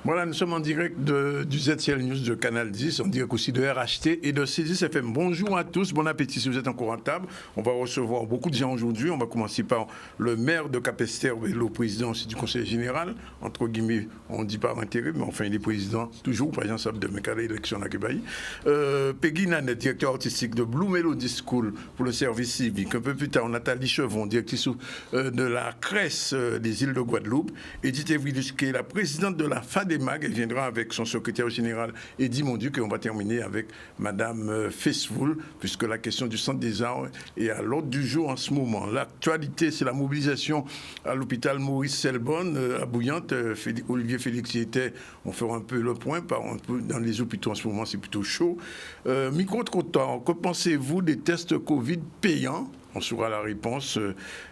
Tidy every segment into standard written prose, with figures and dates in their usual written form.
Voilà, nous sommes en direct du ZCL News de Canal 10, en direct aussi de RHT et de C10 FM. Bonjour à tous, bon appétit si vous êtes encore à table. On va recevoir beaucoup de gens aujourd'hui. On va commencer par le maire de Capesterre et le président aussi du conseil général. Entre guillemets, on dit par intérim, mais enfin il est président toujours, président de Mekale, élection à Kibaï. Peggy Nanette, directeur artistique de Blue Melody School pour le service civique. Un peu plus tard, Nathalie Chevron, directrice de la CRES des îles de Guadeloupe. Edith Evrilus, qui est la présidente de la FADEMAG, elle viendra avec son secrétaire général Eddy Monduc, et on va terminer avec Madame Fesfoul, puisque la question du centre des arts est à l'ordre du jour en ce moment. L'actualité, c'est la mobilisation à l'hôpital Maurice Selbonne à Bouillante. Olivier Félix y était. On fera un peu le point. Dans les hôpitaux en ce moment, c'est plutôt chaud. Micro-trottoir, que pensez-vous des tests Covid payants? On saura la réponse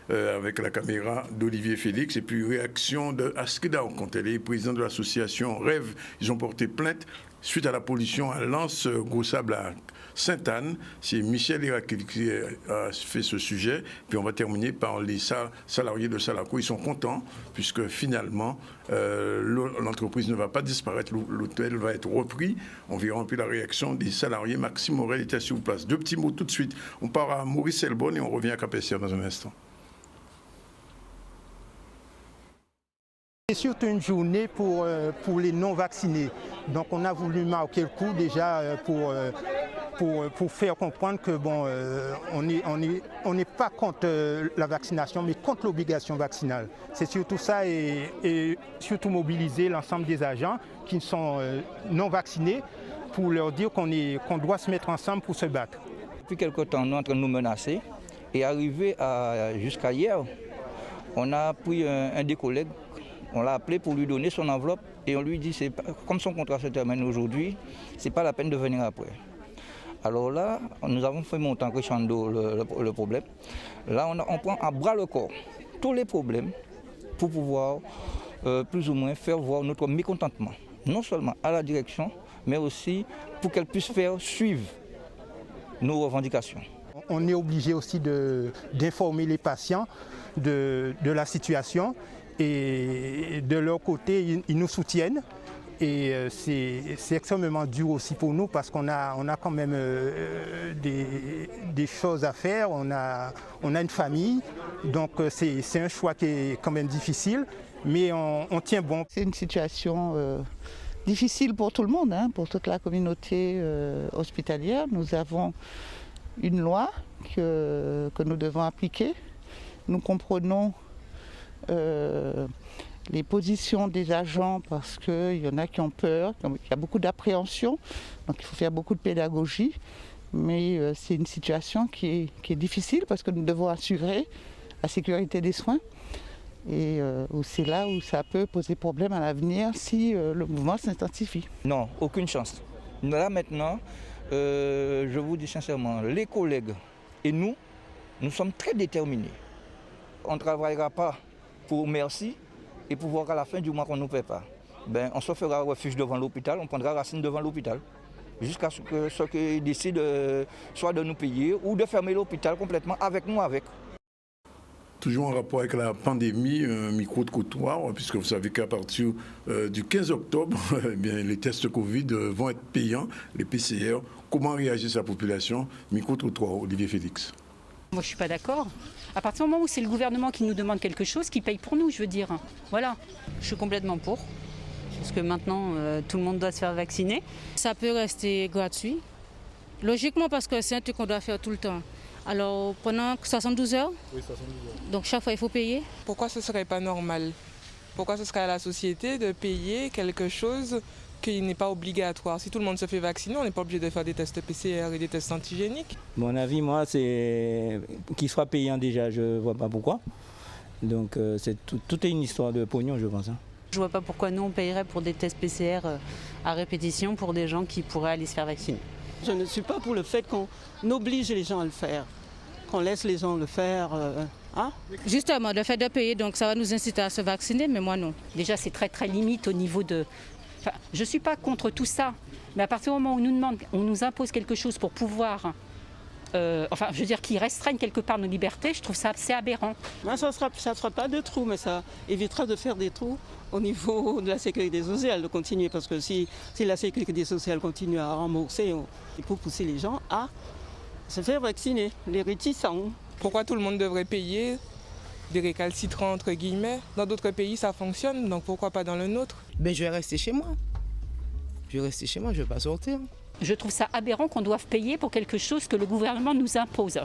avec la caméra d'Olivier Félix. Et puis, réaction de Askeda, quand elle est présidente de l'association Rêve. Ils ont porté plainte suite à la pollution à Lens, Gros-Sable à Sainte-Anne. C'est Michel Hérac qui a fait ce sujet. Puis on va terminer par les salariés de Salaco. Ils sont contents puisque finalement, l'entreprise ne va pas disparaître. L'hôtel va être repris. On verra un peu la réaction des salariés. Maxime Morel était sur place. Deux petits mots tout de suite. On part à Maurice Selbonne et on revient à Capesterre dans un instant. C'est surtout une journée pour les non-vaccinés. Donc on a voulu marquer le coup déjà pour faire comprendre que bon, on n'est pas contre la vaccination, mais contre l'obligation vaccinale. C'est surtout ça et surtout mobiliser l'ensemble des agents qui sont non vaccinés pour leur dire qu'on doit se mettre ensemble pour se battre. Depuis quelque temps, nous sommes en train de nous menacer et arrivé jusqu'à hier, on a pris un des collègues. On l'a appelé pour lui donner son enveloppe et on lui dit, comme son contrat se termine aujourd'hui, c'est pas la peine de venir après. Alors là, nous avons fait monter en crescendo le problème. Là, on prend à bras le corps tous les problèmes pour pouvoir plus ou moins faire voir notre mécontentement, non seulement à la direction, mais aussi pour qu'elle puisse faire suivre nos revendications. On est obligé aussi d'informer les patients de la situation. Et de leur côté, ils nous soutiennent. Et c'est extrêmement dur aussi pour nous parce qu'on a quand même des choses à faire, on a une famille. Donc c'est un choix qui est quand même difficile, mais on tient bon. C'est une situation difficile pour tout le monde, hein, pour toute la communauté hospitalière. Nous avons une loi que nous devons appliquer. Nous comprenons les positions des agents parce qu'il y en a qui ont peur, il y a beaucoup d'appréhension, donc il faut faire beaucoup de pédagogie, mais c'est une situation qui est difficile parce que nous devons assurer la sécurité des soins et c'est là où ça peut poser problème à l'avenir si le mouvement s'intensifie. Non, aucune chance. Là maintenant, je vous dis sincèrement, les collègues et nous sommes très déterminés. On ne travaillera pas pour merci et pour voir qu'à la fin du mois qu'on ne nous paie pas. Ben, on se fera refuge devant l'hôpital, on prendra racine devant l'hôpital, jusqu'à ce que ceux qui décident soit de nous payer ou de fermer l'hôpital complètement avec nous avec. Toujours en rapport avec la pandémie, un micro-trottoir, puisque vous savez qu'à partir du 15 octobre, eh bien, les tests Covid vont être payants, les PCR. Comment réagit sa population? Micro-trottoir, Olivier Félix. Moi, je ne suis pas d'accord. À partir du moment où c'est le gouvernement qui nous demande quelque chose, qui paye pour nous, je veux dire. Voilà. Je suis complètement pour. Parce que maintenant, tout le monde doit se faire vacciner. Ça peut rester gratuit. Logiquement, parce que c'est un truc qu'on doit faire tout le temps. Alors, pendant 72 heures. Oui, 72 heures. Donc, chaque fois, il faut payer. Pourquoi ce ne serait pas normal? Pourquoi ce serait à la société de payer quelque chose qui n'est pas obligatoire? Si tout le monde se fait vacciner, on n'est pas obligé de faire des tests PCR et des tests antigéniques. Mon avis, moi, c'est qu'il soit payant déjà, je ne vois pas pourquoi. Donc, tout est une histoire de pognon, je pense. Je ne vois pas pourquoi nous, on payerait pour des tests PCR à répétition pour des gens qui pourraient aller se faire vacciner. Je ne suis pas pour le fait qu'on oblige les gens à le faire, qu'on laisse les gens le faire. Hein? Justement, le fait de payer, donc ça va nous inciter à se vacciner, mais moi non. Déjà, c'est très très limite au niveau de... Enfin, je ne suis pas contre tout ça, mais à partir du moment où on nous impose quelque chose pour pouvoir enfin je veux dire qui restreignent quelque part nos libertés, je trouve ça assez aberrant. Moi, ça sera pas de trous, mais ça évitera de faire des trous au niveau de la sécurité sociale, de continuer, parce que si la sécurité sociale continue à rembourser, il faut pousser les gens à se faire vacciner, les réticents. Pourquoi tout le monde devrait payer des récalcitrants entre guillemets? Dans d'autres pays ça fonctionne, donc pourquoi pas dans le nôtre? Ben, je vais rester chez moi. Je vais rester chez moi, je ne vais pas sortir. Je trouve ça aberrant qu'on doive payer pour quelque chose que le gouvernement nous impose.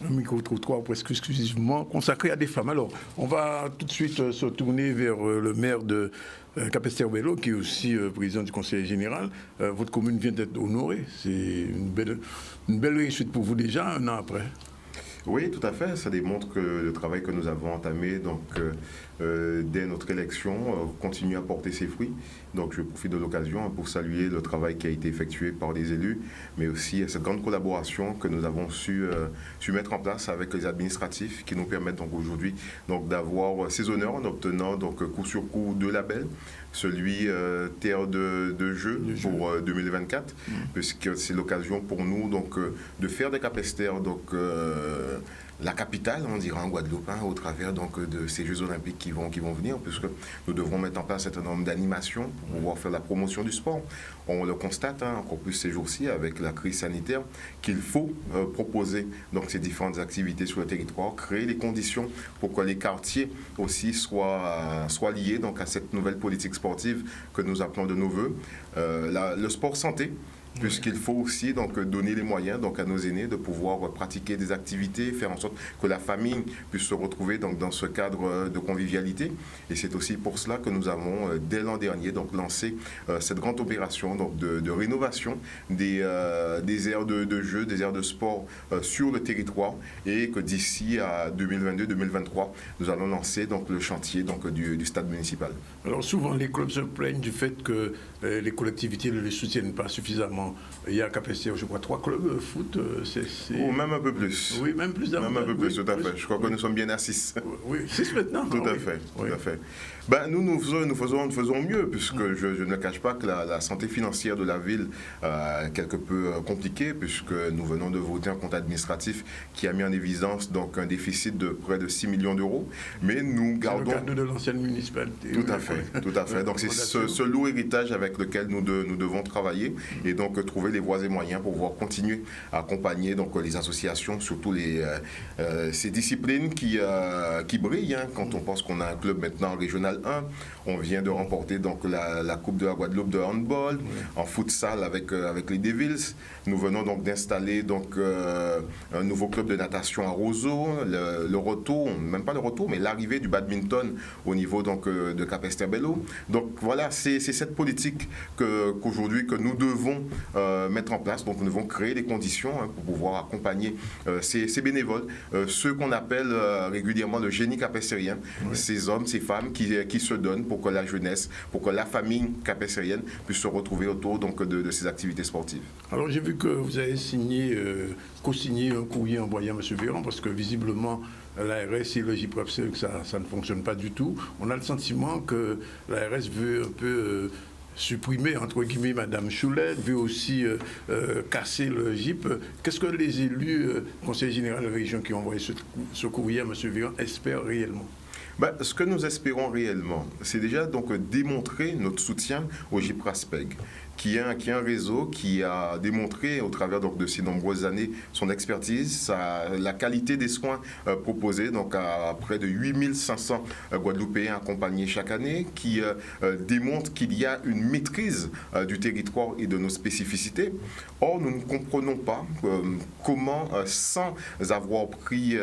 Un micro-trottoir presque exclusivement consacré à des femmes. Alors, on va tout de suite se tourner vers le maire de Capesterre-Belle-Eau, qui est aussi président du conseil général. Votre commune vient d'être honorée. C'est une belle réussite pour vous déjà, un an après. Oui, tout à fait. Ça démontre que le travail que nous avons entamé dès notre élection continue à porter ses fruits. Donc je profite de l'occasion pour saluer le travail qui a été effectué par les élus, mais aussi cette grande collaboration que nous avons su mettre en place avec les administratifs qui nous permettent donc aujourd'hui d'avoir ces honneurs en obtenant coup sur coup 2 labels. Celui Terre de Jeu pour 2024, puisque c'est l'occasion pour nous de faire des Capesterre la capitale, on dirait en Guadeloupe, au travers de ces Jeux Olympiques qui vont venir, puisque nous devrons mettre en place un certain nombre d'animations pour pouvoir faire la promotion du sport. On le constate encore plus ces jours-ci avec la crise sanitaire qu'il faut proposer ces différentes activités sur le territoire, créer les conditions pour que les quartiers aussi soient liés à cette nouvelle politique sportive que nous appelons de nos voeux. Le sport santé, puisqu'il faut aussi donner les moyens à nos aînés de pouvoir pratiquer des activités, faire en sorte que la famille puisse se retrouver dans ce cadre de convivialité. Et c'est aussi pour cela que nous avons, dès l'an dernier, lancé cette grande opération de rénovation des aires de jeu, des aires de sport sur le territoire, et que d'ici à 2022-2023, nous allons lancer le chantier du stade municipal. Alors souvent, les clubs se plaignent du fait que les collectivités ne les soutiennent pas suffisamment. Il y a à Capesterre, je crois, 3 clubs foot. Ou même un peu plus. Oui, même plus. Même un peu plus, tout à fait. Je crois que nous sommes bien à 6. Oui, 6 maintenant. Tout à fait. Tout à fait. Nous faisons mieux, puisque je ne cache pas que la santé financière de la ville est quelque peu compliquée, puisque nous venons de voter un compte administratif qui a mis en évidence un déficit de près de 6 millions d'euros. Mais nous gardons... C'est le cadre de l'ancienne municipalité. Tout à fait, tout à fait. Donc c'est ce lourd héritage avec lequel nous devons travailler, et trouver les voies et moyens pour pouvoir continuer à accompagner les associations, surtout ces disciplines qui brillent. Quand on pense qu'on a un club maintenant en Régional 1, on vient de remporter la Coupe de la Guadeloupe de handball, en futsal avec les Devils. Nous venons d'installer un nouveau club de natation à Roseau, le retour, même pas le retour, mais l'arrivée du badminton au niveau de Capesterre-Belle-Eau. Donc voilà, c'est cette politique qu'aujourd'hui que nous devons mettre en place. Donc nous devons créer les conditions pour pouvoir accompagner ces bénévoles, ceux qu'on appelle régulièrement le génie capestérien, ces hommes, ces femmes qui se donnent pour que la jeunesse, pour que la famille capestérienne puisse se retrouver autour de ces activités sportives. Alors j'ai vu que vous avez co-signé un courrier envoyé à M. Véran, parce que visiblement l'ARS et le JPREPSE, ça ne fonctionne pas du tout. On a le sentiment que l'ARS veut un peu supprimer, entre guillemets, Mme Choulette, veut aussi casser le GIP. Qu'est-ce que les élus, conseil général de la région qui ont envoyé ce courrier à M. Véran espèrent réellement? Ce que nous espérons réellement, c'est déjà démontrer notre soutien au JPRASPEG, qui est un réseau qui a démontré au travers de ces nombreuses années son expertise, la qualité des soins proposés à près de 8500 Guadeloupéens accompagnés chaque année, qui démontre qu'il y a une maîtrise du territoire et de nos spécificités. Or, nous ne comprenons pas comment, sans avoir pris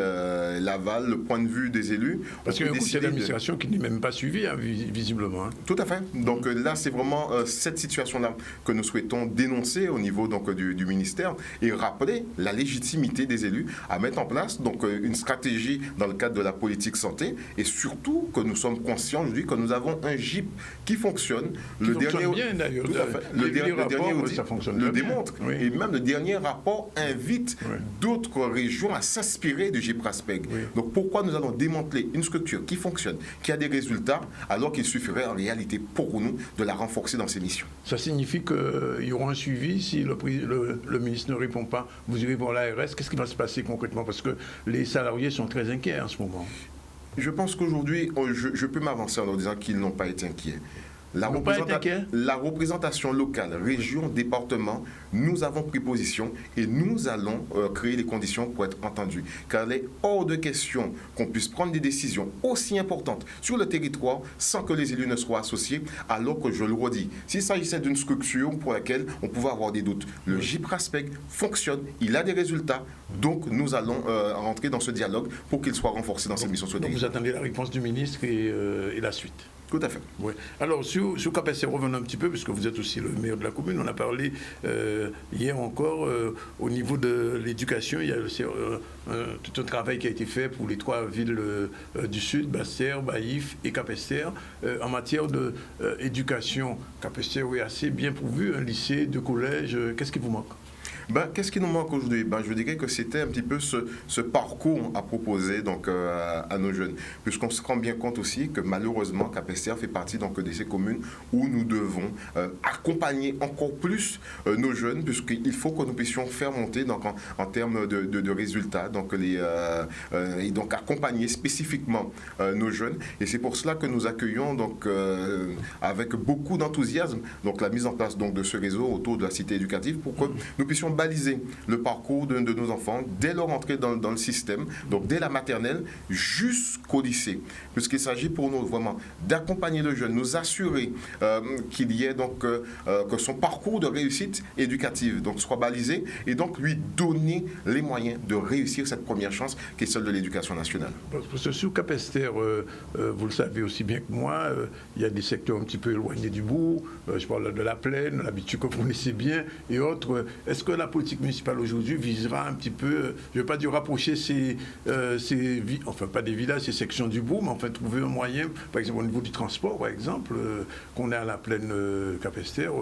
l'aval, le point de vue des élus... Parce qu'il y a un conseil d'administration qui n'est même pas suivi, visiblement. Tout à fait. Donc là, c'est vraiment cette situation-là que nous souhaitons dénoncer au niveau du ministère, et rappeler la légitimité des élus à mettre en place une stratégie dans le cadre de la politique santé, et surtout que nous sommes conscients aujourd'hui que nous avons un GIP qui fonctionne. Le dernier bien d'ailleurs. Le dernier audit le démontre. Oui. Et même le dernier rapport invite d'autres régions à s'inspirer du JPRASPEG. Oui. Donc pourquoi nous allons démanteler une structure qui fonctionne, qui a des résultats, alors qu'il suffirait en réalité pour nous de la renforcer dans ses missions? Ça signifie signifie qu'il y aura un suivi. Si le ministre ne répond pas, vous irez voir l'ARS. Qu'est-ce qui va se passer concrètement? Parce que les salariés sont très inquiets en ce moment. Je pense qu'aujourd'hui, je peux m'avancer en disant qu'ils n'ont pas été inquiets. La représentation locale, région, département, nous avons pris position et nous allons créer les conditions pour être entendus. Car il est hors de question qu'on puisse prendre des décisions aussi importantes sur le territoire sans que les élus ne soient associés, alors que je le redis, s'il s'agissait d'une structure pour laquelle on pouvait avoir des doutes, le GIPRASPEC fonctionne, il a des résultats, donc nous allons rentrer dans ce dialogue pour qu'il soit renforcé dans ses missions sur le territoire. Vous attendez la réponse du ministre et la suite. Tout à fait. Oui. Alors, sur KPSR, revenons un petit peu, puisque vous êtes aussi le maire de la commune. On a parlé hier encore, au niveau de l'éducation, il y a tout un travail qui a été fait pour les 3 villes du Sud, Basse-Terre, Baïf et KPSR. En matière d'éducation, KPSR est assez bien pourvu, un lycée, 2 collèges. Qu'est-ce qui vous manque? Qu'est-ce qui nous manque aujourd'hui? Je dirais que c'était un petit peu ce parcours à proposer donc, à nos jeunes, puisqu'on se rend bien compte aussi que malheureusement KPSR fait partie donc, de ces communes où nous devons accompagner encore plus nos jeunes, puisqu'il faut que nous puissions faire monter donc, en termes de résultats, donc, et donc accompagner spécifiquement nos jeunes. Et c'est pour cela que nous accueillons donc, avec beaucoup d'enthousiasme donc, la mise en place donc, de ce réseau autour de la cité éducative pour que nous puissions baliser le parcours de nos enfants dès leur entrée dans le système, donc dès la maternelle jusqu'au lycée, puisqu'il s'agit pour nous vraiment d'accompagner le jeune, nous assurer qu'il y ait donc que son parcours de réussite éducative donc soit balisé et donc lui donner les moyens de réussir cette première chance qui est celle de l'éducation nationale. Parce que sur KPSR, vous le savez aussi bien que moi, il y a des secteurs un petit peu éloignés du bourg, je parle de la plaine, l'habitude que vous connaissez bien et autres. Est-ce que la politique municipale aujourd'hui visera un petit peu, je ne vais pas dire rapprocher enfin pas des villages, ces sections du bourg, mais enfin trouver un moyen, par exemple au niveau du transport, par exemple, qu'on est à la plaine KPSR,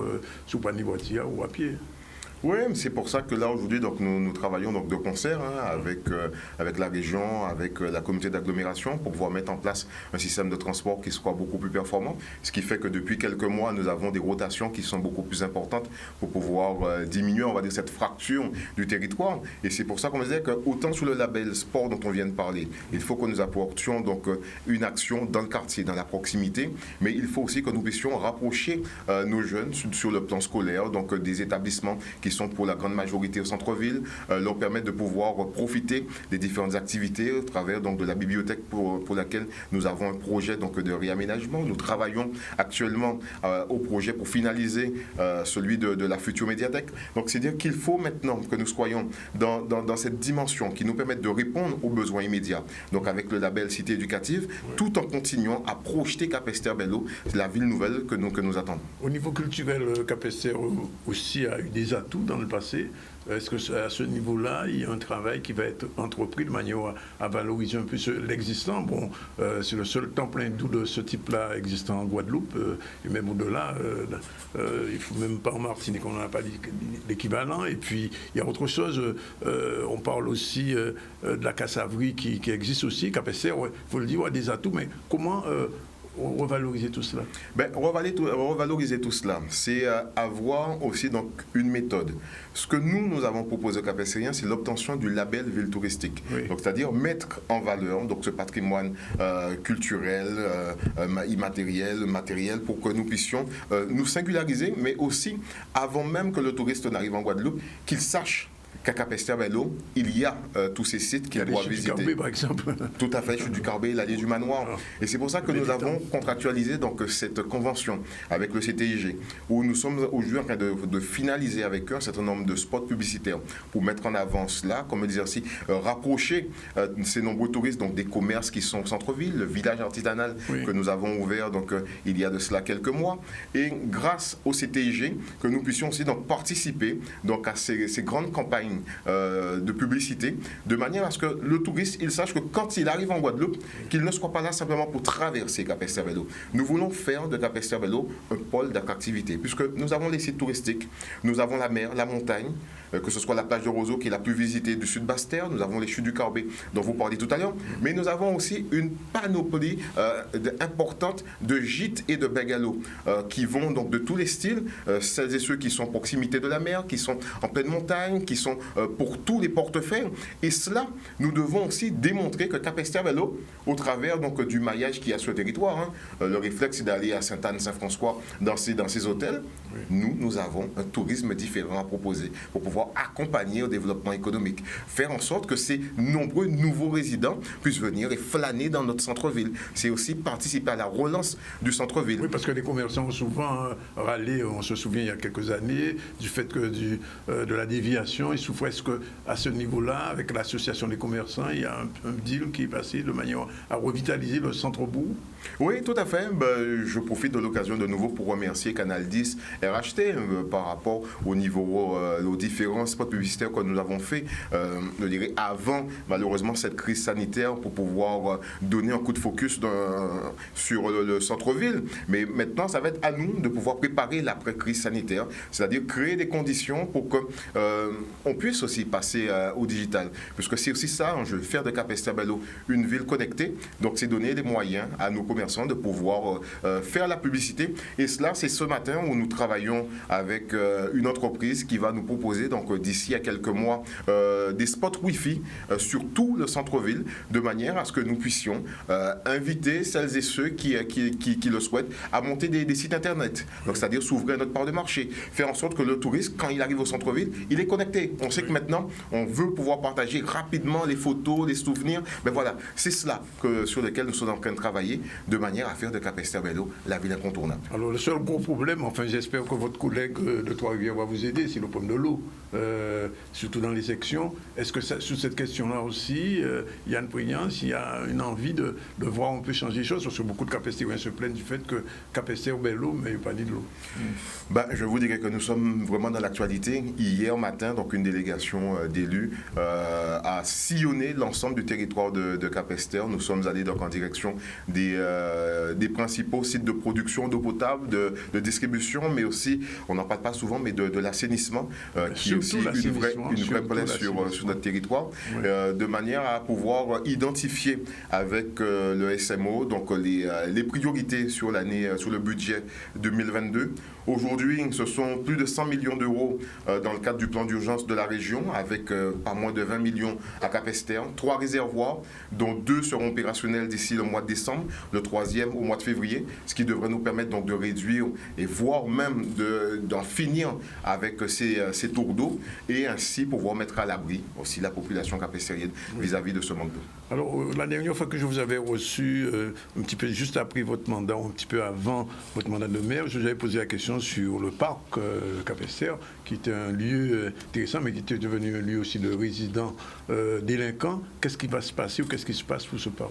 sous panier voiture ou à pied? Oui, c'est pour ça que là aujourd'hui donc nous travaillons donc de concert avec la région, avec la communauté d'agglomération pour pouvoir mettre en place un système de transport qui soit beaucoup plus performant. Ce qui fait que depuis quelques mois nous avons des rotations qui sont beaucoup plus importantes pour pouvoir diminuer, on va dire, cette fracture du territoire. Et c'est pour ça qu'on disait que autant sur le label sport dont on vient de parler, il faut que nous apportions donc une action dans le quartier, dans la proximité, mais il faut aussi que nous puissions rapprocher nos jeunes sur le plan scolaire, donc des établissements qui sont pour la grande majorité au centre-ville, leur permettre de pouvoir profiter des différentes activités au travers donc, de la bibliothèque pour laquelle nous avons un projet donc, de réaménagement. Nous travaillons actuellement au projet pour finaliser celui de la future médiathèque. Donc c'est-à-dire qu'il faut maintenant que nous soyons dans cette dimension qui nous permette de répondre aux besoins immédiats. Donc avec le label Cité éducative, tout en continuant à projeter Capesterre-Belle-Eau, la ville nouvelle que nous attendons. Au niveau culturel, Capesterre aussi a eu des atouts dans le passé. Est-ce que à ce niveau-là, il y a un travail qui va être entrepris de manière à valoriser un peu l'existant? Bon, c'est le seul temps-plein doux de ce type-là existant en Guadeloupe, et même au-delà, il ne faut même pas en Martinique, on n'en a pas l'équivalent. Et puis, il y a autre chose, on parle aussi de la cassaverie qui existe aussi, Capesterre, il faut le dire, il y a des atouts, mais comment revaloriser tout cela? Revaloriser tout cela, c'est avoir aussi donc une méthode. Ce que nous avons proposé aux Capestériens, c'est l'obtention du label ville touristique. Oui. Donc, c'est-à-dire mettre en valeur donc, ce patrimoine culturel, immatériel, matériel, pour que nous puissions nous singulariser, mais aussi, avant même que le touriste n'arrive en Guadeloupe, qu'il sache qu'à Capesterre-Belle-Eau, il y a tous ces sites qu'il doit visiter. Du Carbet, par exemple. Tout à fait, Chute du Carbet, l'allée du Manoir. Et c'est pour ça que nous avons contractualisé donc, cette convention avec le CTIG, où nous sommes aujourd'hui en train de finaliser avec eux un certain nombre de spots publicitaires pour mettre en avant cela, comme dire aussi, rapprocher ces nombreux touristes donc, des commerces qui sont au centre-ville, le village artisanal que nous avons ouvert donc, il y a de cela quelques mois. Et grâce au CTIG, que nous puissions aussi donc, participer donc, à ces grandes campagnes de publicité, de manière à ce que le touriste, il sache que quand il arrive en Guadeloupe, qu'il ne soit pas là simplement pour traverser Capesterre-Belle-Eau. Nous voulons faire de Capesterre-Belle-Eau un pôle d'attractivité, puisque nous avons les sites touristiques, nous avons la mer, la montagne, que ce soit la plage de Roseau qui est la plus visitée du sud Basse-Terre, nous avons les chutes du Corbet dont vous parliez tout à l'heure, mais nous avons aussi une panoplie importante de gîtes et de bungalows qui vont donc de tous les styles, celles et ceux qui sont en proximité de la mer, qui sont en pleine montagne, qui sont pour tous les portefeuilles. Et cela, nous devons aussi démontrer que Capesterre-Belle-Eau, au travers donc du maillage qui a sur le territoire, le réflexe c'est d'aller à Sainte-Anne-Saint-François dans ces hôtels. Oui. Nous avons un tourisme différent à proposer pour pouvoir accompagner au développement économique, faire en sorte que ces nombreux nouveaux résidents puissent venir et flâner dans notre centre-ville. C'est aussi participer à la relance du centre-ville. Oui, parce que les commerçants ont souvent râlé, on se souvient il y a quelques années, du fait que de la déviation, ils souffraient. Est-ce qu'à ce niveau-là, avec l'association des commerçants, il y a un deal qui est passé de manière à revitaliser le centre-bourg? Oui, tout à fait. Je profite de l'occasion de nouveau pour remercier Canal 10 RHT par rapport aux différents spots publicitaires que nous avons fait, je dirais avant malheureusement cette crise sanitaire, pour pouvoir donner un coup de focus sur le centre-ville. Mais maintenant, ça va être à nous de pouvoir préparer l'après-crise sanitaire, c'est-à-dire créer des conditions pour qu'on puisse aussi passer au digital. Puisque c'est aussi ça, je veux faire de Capesterre-Belle-Eau une ville connectée. Donc, c'est donner les moyens à nos commerçants de pouvoir faire la publicité. Et cela, c'est ce matin où nous travaillons avec une entreprise qui va nous proposer, donc d'ici à quelques mois, des spots Wi-Fi sur tout le centre-ville, de manière à ce que nous puissions inviter celles et ceux qui le souhaitent à monter des sites internet. Donc, c'est-à-dire s'ouvrir à notre part de marché, faire en sorte que le touriste, quand il arrive au centre-ville, il est connecté. On sait que maintenant, on veut pouvoir partager rapidement les photos, les souvenirs. Mais voilà, c'est cela sur lequel nous sommes en train de travailler, de manière à faire de Capesterre-Belle-Eau la ville incontournable. Alors, le seul gros problème, enfin, j'espère que votre collègue de Trois-Rivières va vous aider, c'est le problème de l'eau, surtout dans les sections. Est-ce que sur cette question-là aussi, il y a une prégnance, il y a une envie de voir on peut changer les choses, parce que beaucoup de Capestérois se plaignent du fait que Capesterre-Belle-Eau, mais il n'y a pas ni de l'eau. Je vous dirais que nous sommes vraiment dans l'actualité. Hier matin, donc une délégation d'élus a sillonné l'ensemble du territoire de Capesterre. Nous sommes allés donc en direction des principaux sites de production d'eau potable, de distribution, mais aussi, on n'en parle pas souvent, mais de l'assainissement, qui est aussi une vraie problème sur notre territoire, oui. De manière à pouvoir identifier avec le SMO donc les priorités sur le budget 2022. Aujourd'hui, ce sont plus de 100 millions d'euros dans le cadre du plan d'urgence de la région, avec pas moins de 20 millions à Capesterre, 3 réservoirs, dont 2 seront opérationnels d'ici le mois de décembre, le 3e au mois de février, ce qui devrait nous permettre donc de réduire et voire même d'en finir avec ces tours d'eau, et ainsi pouvoir mettre à l'abri aussi la population capestérienne vis-à-vis de ce manque d'eau. Alors, la dernière fois que je vous avais reçu, un petit peu juste après votre mandat, un petit peu avant votre mandat de maire, je vous avais posé la question sur le parc Capesterre, qui était un lieu intéressant, mais qui était devenu un lieu aussi de résidents délinquants. Qu'est-ce qui va se passer ou qu'est-ce qui se passe pour ce parc?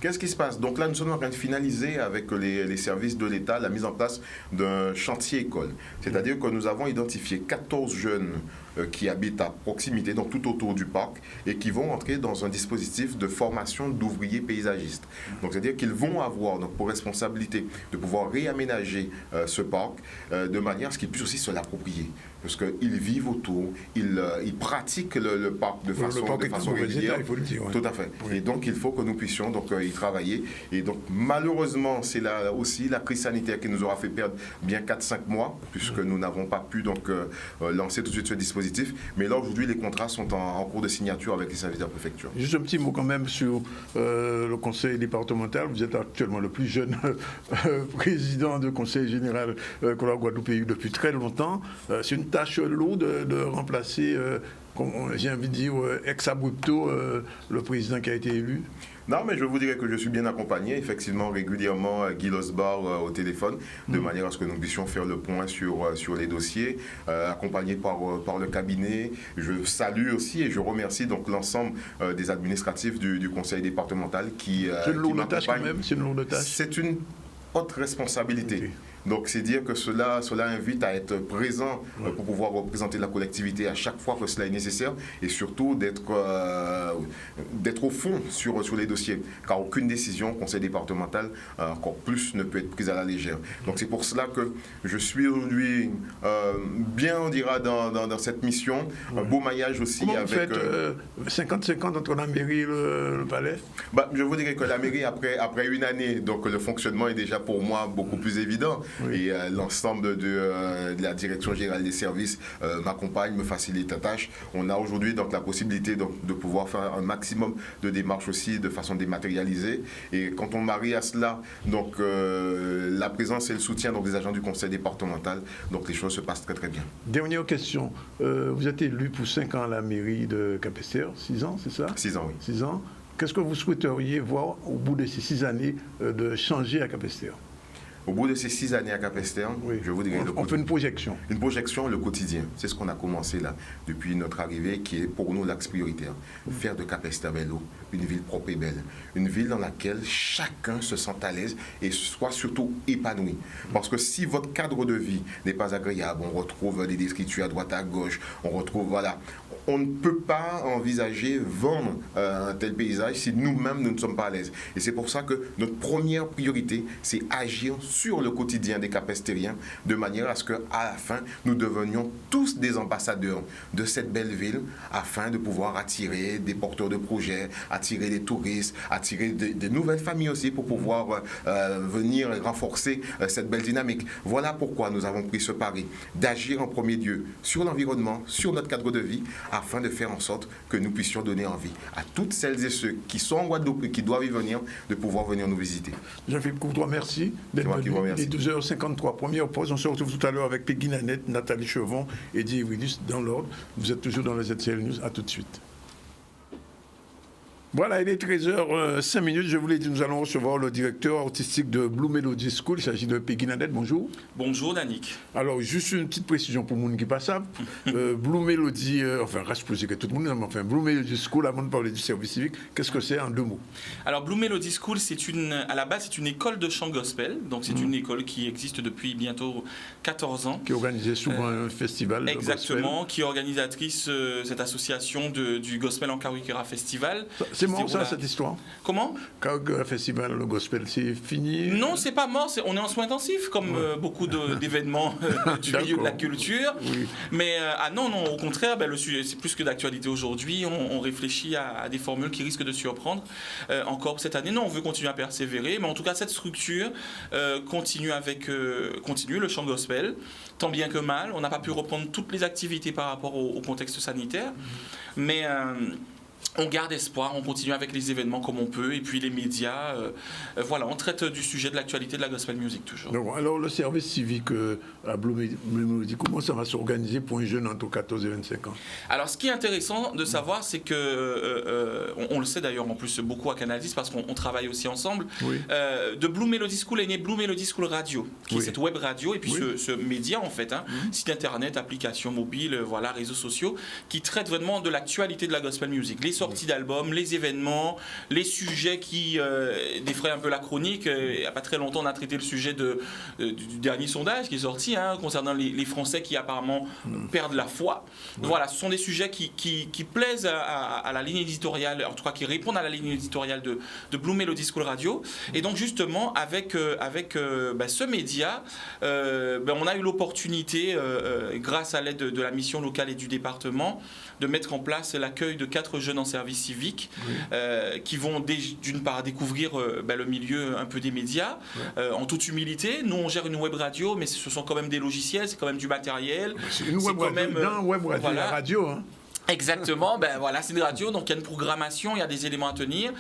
Qu'est-ce qui se passe? Donc là, nous sommes en train de finaliser avec les services de l'État la mise en place d'un chantier école. C'est-à-dire que nous avons identifié 14 jeunes qui habitent à proximité, donc tout autour du parc, et qui vont entrer dans un dispositif de formation d'ouvriers paysagistes. Donc c'est-à-dire qu'ils vont avoir donc, pour responsabilité de pouvoir réaménager ce parc de manière à ce qu'ils puissent aussi se l'approprier. Parce qu'ils vivent autour, ils pratiquent le parc de façon régulière. Il faut le dire, ouais. Tout à fait. Oui. Et donc il faut que nous puissions donc, y travailler. Et donc malheureusement, c'est là aussi la crise sanitaire qui nous aura fait perdre bien 4-5 mois, puisque nous n'avons pas pu donc, lancer tout de suite ce dispositif. Mais là, aujourd'hui, les contrats sont en cours de signature avec les services de la préfecture. Juste un petit mot quand même sur le conseil départemental. Vous êtes actuellement le plus jeune président de conseil général que la Guadeloupe ait eu depuis très longtemps. C'est une tâche lourde de remplacer, j'ai envie de dire, ex abrupto, le président qui a été élu. Non, mais je vous dirais que je suis bien accompagné, effectivement, régulièrement, Guy Losbar au téléphone, de manière à ce que nous puissions faire le point sur les dossiers, accompagné par le cabinet. Je salue aussi et je remercie donc l'ensemble des administratifs du conseil départemental qui c'est une lourde tâche quand même, c'est une lourde tâche. C'est une haute responsabilité. Okay. Donc c'est dire que cela invite à être présent pour pouvoir représenter la collectivité à chaque fois que cela est nécessaire et surtout d'être au fond sur les dossiers. Car aucune décision, conseil départemental, encore plus, ne peut être prise à la légère. Donc c'est pour cela que je suis aujourd'hui bien, on dira, dans cette mission. Un beau maillage aussi. Comment avec... vous faites 50-50 entre la mairie et le palais? Je vous dirais que la mairie, après une année, donc le fonctionnement est déjà pour moi beaucoup plus évident. Et l'ensemble de la direction générale des services m'accompagne, me facilite la tâche. On a aujourd'hui donc la possibilité donc, de pouvoir faire un maximum de démarches aussi de façon dématérialisée. Et quand on marie à cela donc, la présence et le soutien donc, des agents du conseil départemental, donc les choses se passent très très bien. Dernière question. Vous êtes élu pour 5 ans à la mairie de Capesterre, 6 ans, c'est ça? 6 ans, oui. 6 ans. Qu'est-ce que vous souhaiteriez voir au bout de ces 6 années de changer à Capesterre? Au bout de ces 6 années à Capesterre, je vous dirais... On fait une projection. Une projection, le quotidien. C'est ce qu'on a commencé là, depuis notre arrivée, qui est pour nous l'axe prioritaire. Faire de Capesterre Bello une ville propre et belle. Une ville dans laquelle chacun se sent à l'aise et soit surtout épanoui. Parce que si votre cadre de vie n'est pas agréable, on retrouve des détritus à droite à gauche, on retrouve, voilà... On ne peut pas envisager vendre un tel paysage si nous-mêmes nous ne sommes pas à l'aise. Et c'est pour ça que notre première priorité, c'est agir sur le quotidien des Capestériens de manière à ce qu'à la fin, nous devenions tous des ambassadeurs de cette belle ville afin de pouvoir attirer des porteurs de projets, attirer des touristes, attirer de nouvelles familles aussi pour pouvoir venir renforcer cette belle dynamique. Voilà pourquoi nous avons pris ce pari d'agir en premier lieu sur l'environnement, sur notre cadre de vie, afin de faire en sorte que nous puissions donner envie à toutes celles et ceux qui sont en Guadeloupe et qui doivent y venir, de pouvoir venir nous visiter. Jean-Philippe Courtois, merci d'être venu. Il est 12h53, première pause. On se retrouve tout à l'heure avec Peggy Nanette, Nathalie Chevon et Eddie Ivridis dans l'ordre. Vous êtes toujours dans les ZCL News. À tout de suite. Voilà, il est 13h05. Je vous l'ai dit, nous allons recevoir le directeur artistique de Blue Melody School. Il s'agit de Peggy Nanette. Bonjour. Bonjour, Danick. Alors, juste une petite précision pour les qui passent. Blue Melody, reste plus que tout le monde, enfin, Blue Melody School, avant de parler du service civique, qu'est-ce que c'est en 2 mots? Alors, Blue Melody School, à la base, c'est une école de chant gospel. Donc, c'est une école qui existe depuis bientôt 14 ans. Qui organisait souvent un festival. Exactement, gospel. Qui est organisatrice cette association du Gospel en Kawikera Festival. C'est mort ça, cette histoire? Comment? Kawikera Festival, le gospel, c'est fini? Non, c'est pas mort. On est en soins intensifs, comme beaucoup d'événements du milieu de la culture. Oui. Mais non, au contraire, le sujet, c'est plus que d'actualité aujourd'hui. On réfléchit à des formules qui risquent de surprendre encore cette année. Non, on veut continuer à persévérer. Mais en tout cas, cette structure continue le chant gospel, tant bien que mal. On n'a pas pu reprendre toutes les activités par rapport au contexte sanitaire. Mais... on garde espoir, on continue avec les événements comme on peut, et puis les médias, voilà, on traite du sujet de l'actualité de la gospel music toujours. Donc, alors le service civique à Blue Melody, comment ça va s'organiser pour un jeune entre 14 et 25 ans? Alors ce qui est intéressant de savoir, c'est que, on le sait d'ailleurs en plus beaucoup à Canal 10 parce qu'on travaille aussi ensemble, de Blue Melody School est né Blue Melody School Radio, qui est cette web radio, et puis ce média en fait, site internet, application mobile, voilà, réseaux sociaux, qui traite vraiment de l'actualité de la gospel music. Les sorties d'albums, les événements, les sujets qui défraient un peu la chronique. Il n'y a pas très longtemps, on a traité le sujet du dernier sondage qui est sorti concernant les Français qui apparemment perdent la foi. Voilà, ce sont des sujets qui plaisent à la ligne éditoriale, en tout cas qui répondent à la ligne éditoriale de Blue Melody School Radio. Et donc justement, avec ce média, on a eu l'opportunité, grâce à l'aide de la mission locale et du département, de mettre en place l'accueil de 4 jeunes en service civique qui vont d'une part découvrir le milieu un peu des médias en toute humilité. Nous on gère une web radio, mais ce sont quand même des logiciels, c'est quand même du matériel. C'est une web radio, voilà. La radio. Exactement, voilà, c'est une radio, donc il y a une programmation, il y a des éléments à tenir,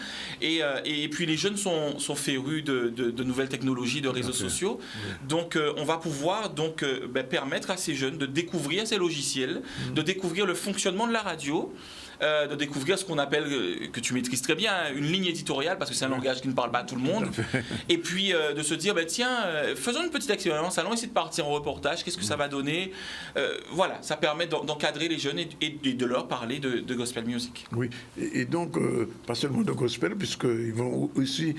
et puis les jeunes sont férus de nouvelles technologies, de réseaux sociaux, donc on va pouvoir permettre à ces jeunes de découvrir ces logiciels, de découvrir le fonctionnement de la radio, de découvrir ce qu'on appelle, que tu maîtrises très bien, une ligne éditoriale, parce que c'est un langage qui ne parle pas à tout le monde. Et puis de se dire, tiens, faisons une petite expérience, allons essayer de partir en reportage, qu'est-ce que ça va donner. Voilà, ça permet d'encadrer les jeunes et de leur parler de gospel music. Oui, et donc, pas seulement de gospel, puisqu'ils vont aussi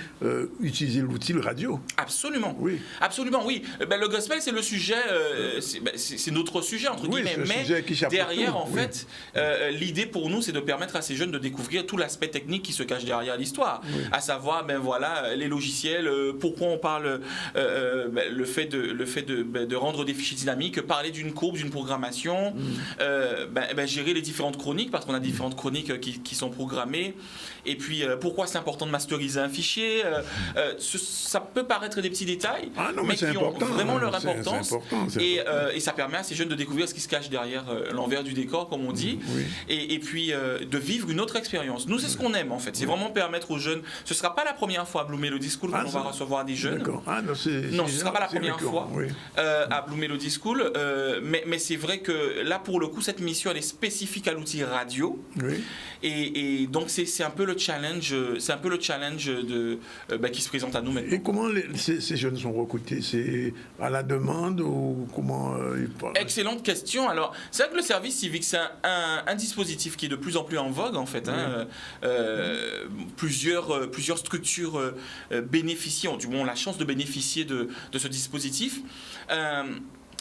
utiliser l'outil radio. Absolument. Oui. Absolument, oui. Le gospel, c'est le sujet, c'est notre sujet, entre guillemets. Mais derrière, en fait, l'idée pour nous, c'est de permettre à ces jeunes de découvrir tout l'aspect technique qui se cache derrière l'histoire. À savoir, les logiciels, pourquoi on parle, le fait de rendre des fichiers dynamiques, parler d'une courbe, d'une programmation, gérer les différentes chroniques, parce qu'on a différentes chroniques qui sont programmées. Et puis, pourquoi c'est important de masteriser un fichier. Ça peut paraître des petits détails, mais qui ont vraiment leur importance. Et ça permet à ces jeunes de découvrir ce qui se cache derrière l'envers du décor, comme on dit, et puis de vivre une autre expérience. Nous, c'est ce qu'on aime, en fait. C'est vraiment permettre aux jeunes... Ce ne sera pas la première fois à Blue Melody School qu'on va recevoir des jeunes. Non, ce ne sera pas la première fois à Blue Melody School, mais c'est vrai que là, pour le coup, cette mission, elle est spécifique à l'outil radio. Et donc, c'est un peu le challenge, qui se présente à nous maintenant. Et comment ces jeunes sont recrutés? C'est à la demande ou comment Excellente question. Alors, c'est vrai que le service civique, c'est un dispositif qui est de plus en plus en vogue, en fait. Plusieurs structures bénéficient, du moins ont la chance de bénéficier de ce dispositif.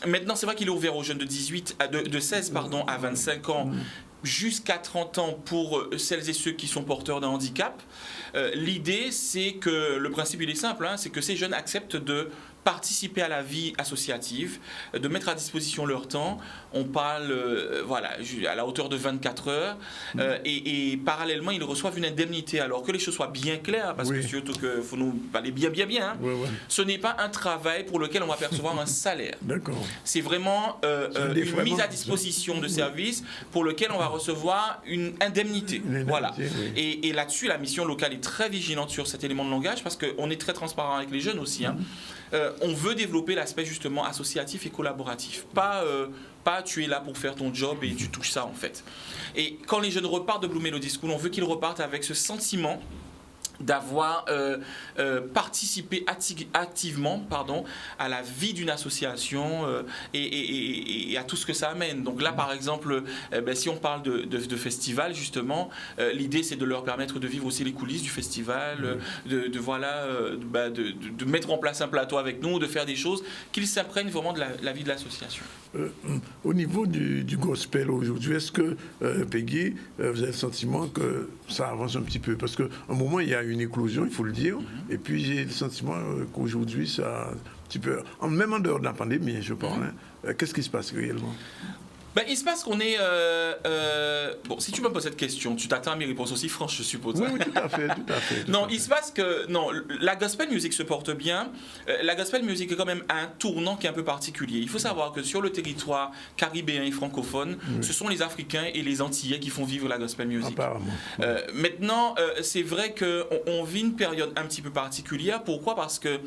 Maintenant, c'est vrai qu'il est ouvert aux jeunes de 16 à 25 ans, jusqu'à 30 ans pour celles et ceux qui sont porteurs d'un handicap. L'idée, c'est que, le principe il est simple, c'est que ces jeunes acceptent de participer à la vie associative, de mettre à disposition leur temps. On parle à la hauteur de 24 heures et parallèlement, ils reçoivent une indemnité. Alors que les choses soient bien claires, parce que surtout qu'il faut nous parler bien. Ce n'est pas un travail pour lequel on va percevoir un salaire. C'est vraiment une mise à disposition de services pour lequel on va recevoir une indemnité. Et là-dessus, la mission locale est très vigilante sur cet élément de langage parce qu'on est très transparent avec les jeunes aussi. On veut développer l'aspect justement associatif et collaboratif. Pas tu es là pour faire ton job et tu touches ça en fait. Et quand les jeunes repartent de Blue Melody School, on veut qu'ils repartent avec ce sentiment d'avoir participé activement à la vie d'une association et à tout ce que ça amène. Donc là, par exemple, si on parle de festival, justement, l'idée, c'est de leur permettre de vivre aussi les coulisses du festival, de mettre en place un plateau avec nous, de faire des choses, qu'ils s'imprègnent vraiment de la vie de l'association. Au niveau du gospel aujourd'hui, est-ce que, Peggy, vous avez le sentiment que ça avance un petit peu? Parce qu'à un moment, il y a une éclosion, il faut le dire, et puis j'ai le sentiment qu'aujourd'hui, ça un petit peu... Même en dehors de la pandémie, je parle, qu'est-ce qui se passe réellement? Il se passe qu'on est... Bon, si tu me poses cette question, tu t'attends à mes réponses aussi franches, je suppose. Oui, tout à fait. Il se passe que... Non, la gospel music se porte bien. La gospel music est quand même un tournant qui est un peu particulier. Il faut savoir que sur le territoire caribéen et francophone, ce sont les Africains et les Antillais qui font vivre la gospel music. Maintenant, c'est vrai qu'on vit une période un petit peu particulière. Pourquoi? Parce que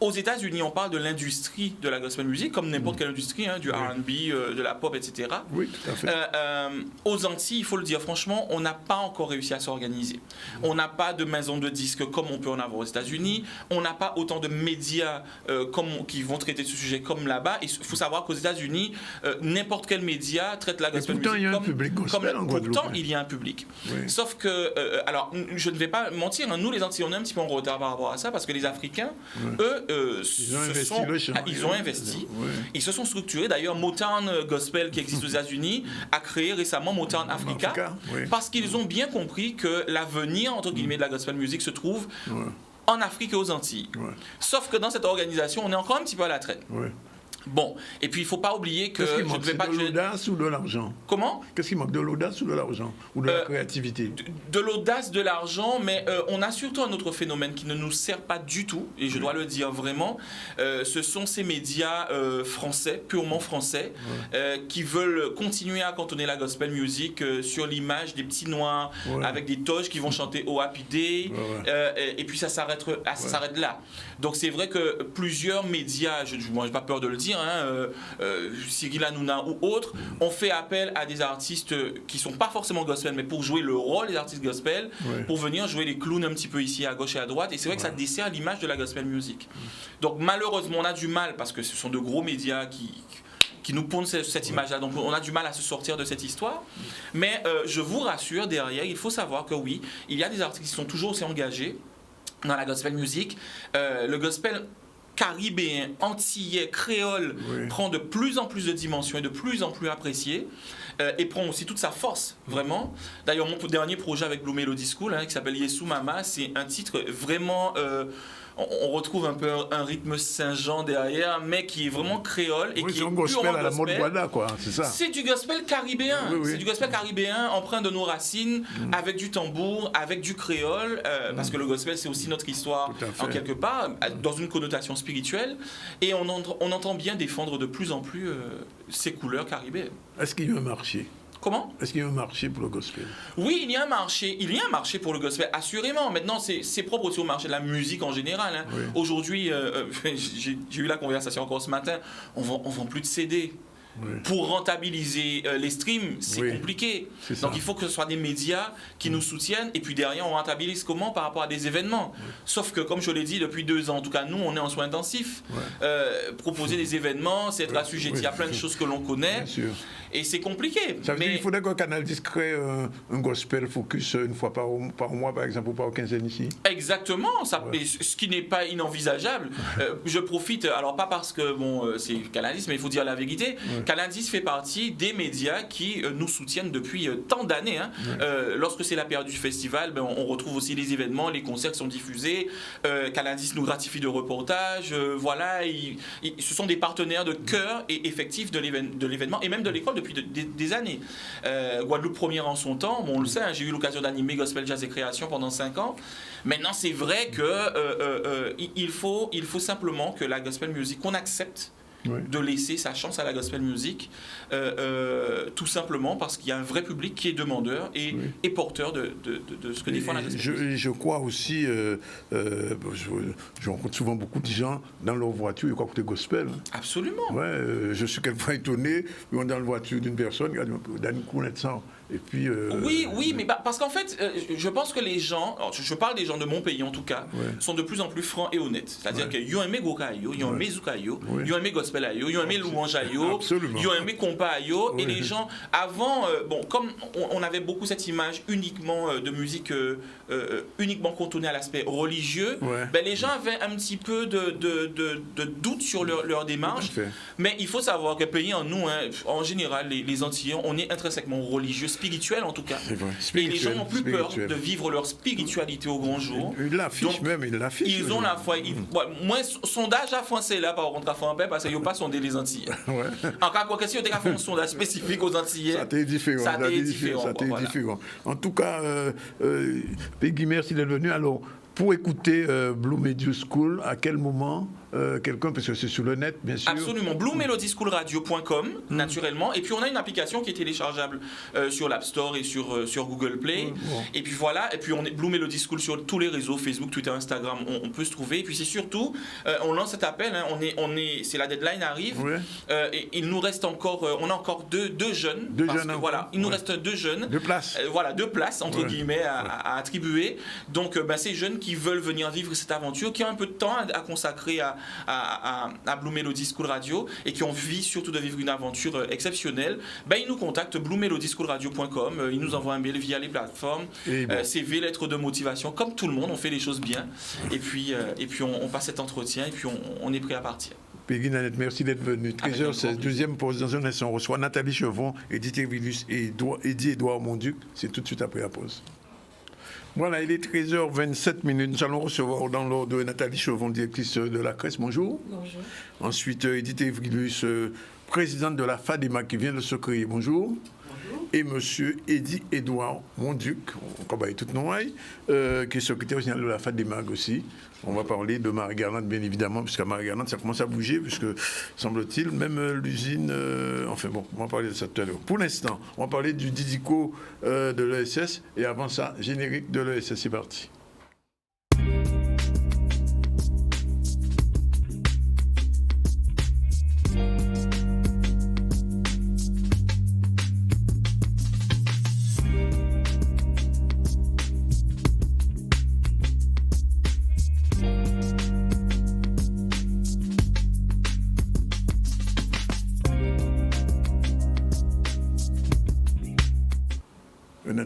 aux États-Unis, on parle de l'industrie de la gospel music, comme n'importe quelle industrie, du R&B, de la pop, etc. Oui, tout à fait. Aux Antilles, il faut le dire franchement, on n'a pas encore réussi à s'organiser. On n'a pas de maison de disques comme on peut en avoir aux États-Unis. On n'a pas autant de médias qui vont traiter ce sujet comme là-bas. Il faut savoir qu'aux États-Unis, n'importe quel média traite la gospel music il y a un public gospel en Guadeloupe. Pourtant, il y a un public. Sauf que, alors, je ne vais pas mentir, nous les Antillais, on est un petit peu en retard par rapport à ça, parce que les Africains, eux, ils ont investi, ils se sont structurés. D'ailleurs, Motown Gospel qui existe aux États-Unis a créé récemment Motown Africa, parce qu'ils ont bien compris que l'avenir, entre guillemets, de la gospel music se trouve en Afrique et aux Antilles. Sauf que dans cette organisation, on est encore un petit peu à la traîne. Bon, et puis il ne faut pas oublier que... Qu'est-ce qui manque, de l'audace ou de l'argent? Comment? Qu'est-ce qui manque, de l'audace ou de l'argent? Ou de la créativité? De l'audace, de l'argent, mais on a surtout un autre phénomène qui ne nous sert pas du tout, et je dois le dire vraiment, ce sont ces médias français, purement français, qui veulent continuer à cantonner la gospel music sur l'image des petits noirs, avec des toges qui vont chanter Oh Happy Day, et puis ça s'arrête là. Donc c'est vrai que plusieurs médias, moi j'ai pas peur de le dire, dire, Cyril Hanouna ou autres, on fait appel à des artistes qui ne sont pas forcément gospel, mais pour jouer le rôle des artistes gospel, pour venir jouer les clowns un petit peu ici à gauche et à droite. Et c'est vrai que ça dessert l'image de la gospel music. Donc malheureusement, on a du mal, parce que ce sont de gros médias qui nous pondent cette image-là. Donc on a du mal à se sortir de cette histoire. Mais je vous rassure, derrière, il faut savoir que oui, il y a des artistes qui sont toujours aussi engagés dans la gospel music. Le gospel caribéen, antillais, créole prend de plus en plus de dimensions et de plus en plus apprécié. Et prend aussi toute sa force, vraiment. D'ailleurs, mon dernier projet avec Blue Melody School, qui s'appelle Yesu Mama, c'est un titre vraiment... on retrouve un peu un rythme Saint-Jean derrière, mais qui est vraiment créole et qui est un gospel purement à la mode Guada, quoi, c'est ça. C'est du gospel caribéen. C'est du gospel caribéen empreint de nos racines, avec du tambour, avec du créole, parce que le gospel c'est aussi notre histoire en quelque part, dans une connotation spirituelle, et on entend bien défendre de plus en plus ces couleurs caribéennes. Est-ce qu'il y a un marché? Comment? Est-ce qu'il y a un marché pour le gospel? Oui, il y a un marché. Il y a un marché pour le gospel, assurément. Maintenant, c'est propre aussi au marché de la musique en général. Aujourd'hui, j'ai eu la conversation encore ce matin, on vend plus de CD. Pour rentabiliser les streams, c'est compliqué. Donc il faut que ce soit des médias qui nous soutiennent, et puis derrière on rentabilise comment par rapport à des événements. Sauf que comme je l'ai dit depuis 2 ans, en tout cas nous on est en soins intensifs. Proposer des événements, c'est être assujetti à plein de choses que l'on connaît, et c'est compliqué. Ça veut dire qu'il faudrait qu'un Canal 10 crée un gospel focus une fois par mois par exemple, ou par quinzaine ici. Exactement, ce qui n'est pas inenvisageable. Je profite, alors pas parce que c'est Canal 10, mais il faut dire la vérité. Canal 10 fait partie des médias qui nous soutiennent depuis tant d'années. Lorsque c'est la période du festival, on retrouve aussi les événements, les concerts qui sont diffusés. Canal 10 nous gratifie de reportages. Voilà, ce sont des partenaires de cœur et effectifs de l'événement et même de l'école depuis des années. Guadeloupe première en son temps, on le sait, j'ai eu l'occasion d'animer Gospel Jazz et Création pendant 5 ans. Maintenant, c'est vrai que il faut simplement que la gospel music, qu'on accepte de laisser sa chance à la gospel music, tout simplement parce qu'il y a un vrai public qui est demandeur et porteur de ce que défend la gospel music. Je crois aussi, je rencontre souvent beaucoup de gens dans leur voiture, ils croient que c'est gospel. Absolument. Je suis quelquefois étonné, on est dans la voiture d'une personne, Danny Kounetsan. Et puis, oui, mais parce qu'en fait, je pense que les gens, je parle des gens de mon pays en tout cas, sont de plus en plus francs et honnêtes. C'est-à-dire qu'ils ont aimé Gokayo, ils ont aimé Zoukayo, ils ont aimé Gospel Ayo, ils ont aimé Louange-Ayo, ils ont aimé Compa-Ayo. Et les gens, avant, comme on avait beaucoup cette image uniquement de musique, uniquement contournée à l'aspect religieux, les gens avaient un petit peu de doute sur leur démarche. Mais il faut savoir que pays en nous, en général, les Antillais, on est intrinsèquement religieux, spirituel en tout cas. Et les gens n'ont plus peur de vivre leur spiritualité au grand jour. Ils l'affichent même, ils ont la foi. Moi, sondage à français là, par contre, à faire un peu, parce qu'ils n'ont pas sondé les Antillais. En cas, si on a fait un sondage spécifique aux Antillais, ça t'est différent. En tout cas, Peggy, merci d'être venu. Alors, pour écouter Blue Melody School, à quel moment quelqu'un, parce que c'est sur le net, bien sûr. Absolument, bluemelodyschoolradio.com, naturellement. Et puis on a une application qui est téléchargeable sur l'App Store et sur Google Play. Et puis voilà, et puis on est Blue Melody School sur tous les réseaux, Facebook, Twitter, Instagram, on peut se trouver. Et puis c'est surtout, on lance cet appel, c'est la deadline arrive. Et il nous reste encore, on a encore deux jeunes. Il nous reste 2 jeunes. 2 places. 2 places, entre guillemets, à attribuer. Donc ces jeunes qui veulent venir vivre cette aventure, qui ont un peu de temps à consacrer à Blue Melody School Radio et qui ont envie surtout de vivre une aventure exceptionnelle, ils nous contactent bluemelodyschoolradio.com, ils nous envoient un mail via les plateformes, CV, lettre de motivation, comme tout le monde, on fait les choses bien et puis on passe cet entretien et puis on est prêt à partir. Peggy Nanette, merci d'être venu. 13h16, deuxième pause. Dans un instant, on reçoit Nathalie Chevron, Edith Evilus et Edouard Monduc. C'est tout de suite après la pause. Voilà, il est 13h27. Nous allons recevoir dans l'ordre de Nathalie Chevron, directrice de la Cresse. Bonjour. Bonjour. Ensuite, Edith Evilus, présidente de la FADEMA qui vient de se créer. Bonjour. Bonjour. Et monsieur Edouard Monduc, on travaille toutes nos qui est secrétaire général de la FADEMA aussi. On va parler de Marie-Garlande, bien évidemment, puisqu'à Marie-Garlande, ça commence à bouger, puisque, semble-t-il, même l'usine... on va parler de ça tout à l'heure. Pour l'instant, on va parler du Didico de l'ESS, et avant ça, générique de l'ESS. C'est parti.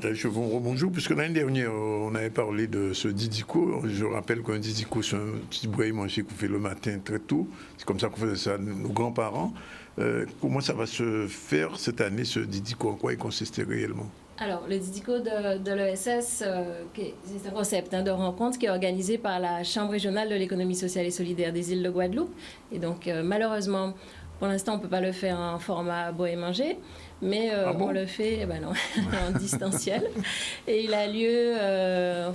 Nathalie Chevon, bonjour. Puisque l'année dernière, on avait parlé de ce didico. Je rappelle qu'un didico, c'est un petit bruit manger qu'on fait le matin très tôt. C'est comme ça qu'on faisait ça nos grands-parents. Comment ça va se faire cette année, ce didico? En quoi il consistait réellement? Alors, le didico de l'ESS, c'est un concept de rencontre qui est organisé par la Chambre régionale de l'économie sociale et solidaire des îles de Guadeloupe. Et donc, malheureusement, pour l'instant, on ne peut pas le faire en format boire et manger, mais on le fait en distanciel. Et il a lieu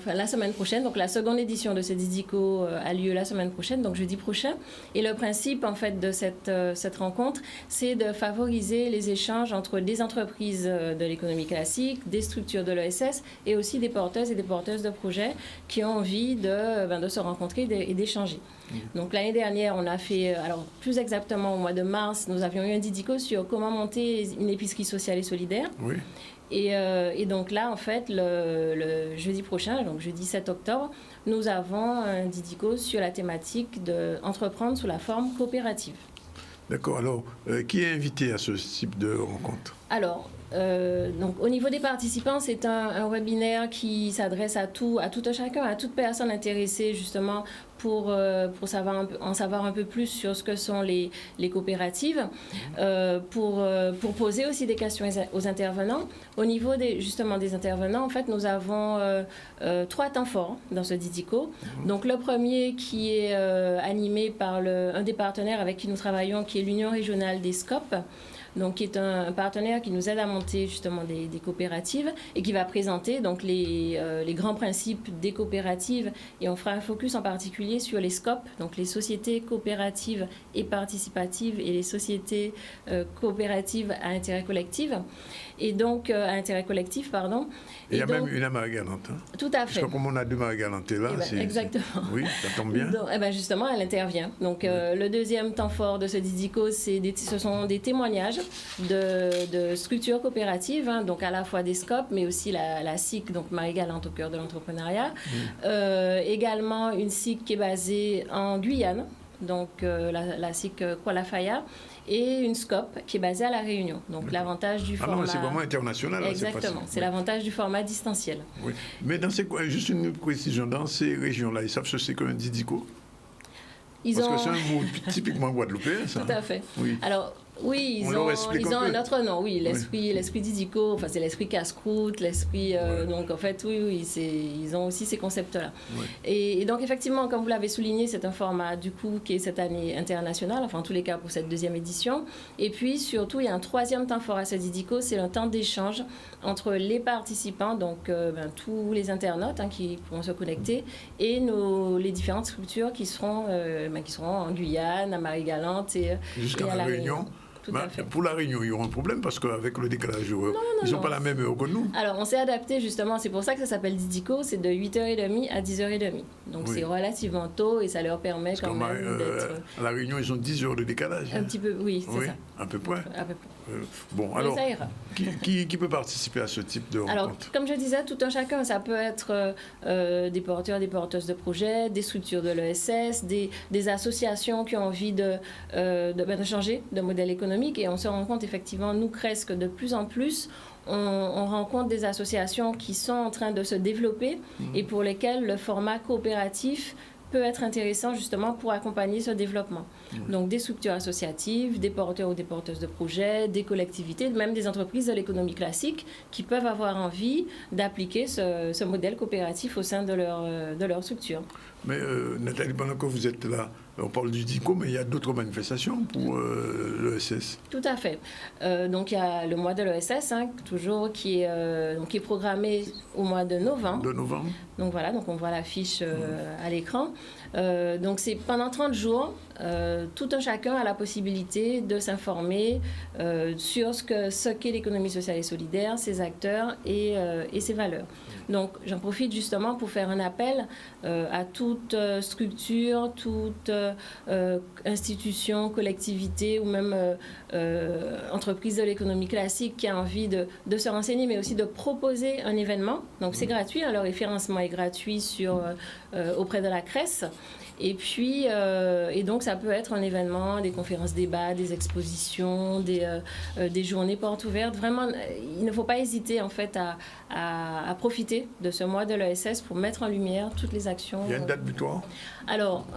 la semaine prochaine. Donc, la seconde édition de ce didico a lieu la semaine prochaine, donc jeudi prochain. Et le principe, en fait, de cette rencontre, c'est de favoriser les échanges entre des entreprises de l'économie classique, des structures de l'ESS et aussi des porteuses et des porteuses de projets qui ont envie de se rencontrer et d'échanger. Donc l'année dernière, on a fait, alors plus exactement au mois de mars, nous avions eu un didico sur comment monter une épicerie sociale et solidaire. Oui. Et donc là, en fait, le jeudi prochain, donc jeudi 7 octobre, nous avons un didico sur la thématique d'entreprendre sous la forme coopérative. D'accord. Alors, qui est invité à ce type de rencontre? Alors, donc, au niveau des participants, c'est un webinaire qui s'adresse à tout un chacun, à toute personne intéressée justement pour en savoir un peu plus sur ce que sont les coopératives, pour poser aussi des questions aux intervenants. Au niveau des intervenants, en fait, nous avons 3 temps forts dans ce didico. Donc, le premier qui est animé par un des partenaires avec qui nous travaillons, qui est l'Union régionale des SCOP, donc qui est un partenaire qui nous aide à monter justement des coopératives et qui va présenter donc les grands principes des coopératives, et on fera un focus en particulier sur les SCOP, donc les sociétés coopératives et participatives et les sociétés coopératives à intérêt collectif. Et donc, à intérêt collectif, pardon. Et il y a même une à Marie-Galante. Tout à fait. Parce que comme on a deux Marie-Galante là, exactement. Oui, ça tombe bien. Donc, justement, elle intervient. Donc, le deuxième temps fort de ce didico, ce sont des témoignages de structures coopératives, donc à la fois des SCOP, mais aussi la SIC, donc Marie-Galante au cœur de l'entrepreneuriat. Également, une SIC qui est basée en Guyane, donc la SIC Kuala-Faya, et une SCOP qui est basée à La Réunion. Donc l'avantage du format... Ah non, c'est vraiment international. Exactement, c'est l'avantage du format distanciel. Oui. Mais juste une précision, dans ces régions-là, ils savent ce que c'est qu'un didico? Parce que c'est un mot typiquement guadeloupéen, ça. Tout à fait. Oui. Alors, oui, ils ont un autre nom, oui, l'esprit didico, enfin c'est l'esprit casse-croûte, l'esprit... donc en fait, oui, ils ont aussi ces concepts-là. Oui. Et donc effectivement, comme vous l'avez souligné, c'est un format du coup qui est cette année international, enfin en tous les cas pour cette deuxième édition. Et puis surtout, il y a un troisième temps fort à ce didico, c'est un temps d'échange entre les participants, donc tous les internautes qui pourront se connecter, et les différentes structures qui seront en Guyane, à Marie-Galante et à La Réunion. Pour La Réunion, il y aura un problème parce qu'avec le décalage horaire, ils n'ont pas la même heure que nous. Alors, on s'est adapté justement, c'est pour ça que ça s'appelle didico, c'est de 8h30 à 10h30. Donc, c'est relativement tôt et ça leur permet quand même d'être... À La Réunion, ils ont 10 heures de décalage. Un petit peu, oui, c'est ça. À peu près. Bon, mais alors, ça ira. Qui peut participer à ce type de rencontre? Alors, comme je disais, tout un chacun, ça peut être des porteurs, des porteuses de projets, des structures de l'ESS, des associations qui ont envie de changer de modèle économique. Et on se rend compte effectivement, nous, CRES, que de plus en plus, on rencontre des associations qui sont en train de se développer et pour lesquelles le format coopératif peut être intéressant justement pour accompagner ce développement. Donc des structures associatives, des porteurs ou des porteuses de projets, des collectivités, même des entreprises de l'économie classique qui peuvent avoir envie d'appliquer ce modèle coopératif au sein de leur structure. Mais Nathalie, pendant que vous êtes là, on parle du dico, mais il y a d'autres manifestations pour l'ESS. Tout à fait. Donc il y a le mois de l'ESS, toujours, qui est programmé au mois de novembre. Donc voilà, donc on voit l'affiche à l'écran. Donc c'est pendant 30 jours, tout un chacun a la possibilité de s'informer sur ce qu'est l'économie sociale et solidaire, ses acteurs et ses valeurs. Donc j'en profite justement pour faire un appel à toute structure, toute institution, collectivité ou même entreprise de l'économie classique qui a envie de se renseigner, mais aussi de proposer un événement. Donc c'est gratuit, le référencement est gratuit auprès de la CRES. Et puis, et donc ça peut être un événement, des conférences débats, des expositions, des journées portes ouvertes. Vraiment, il ne faut pas hésiter en fait à profiter de ce mois de l'ESS pour mettre en lumière toutes les actions. Il y a une date butoir? Alors,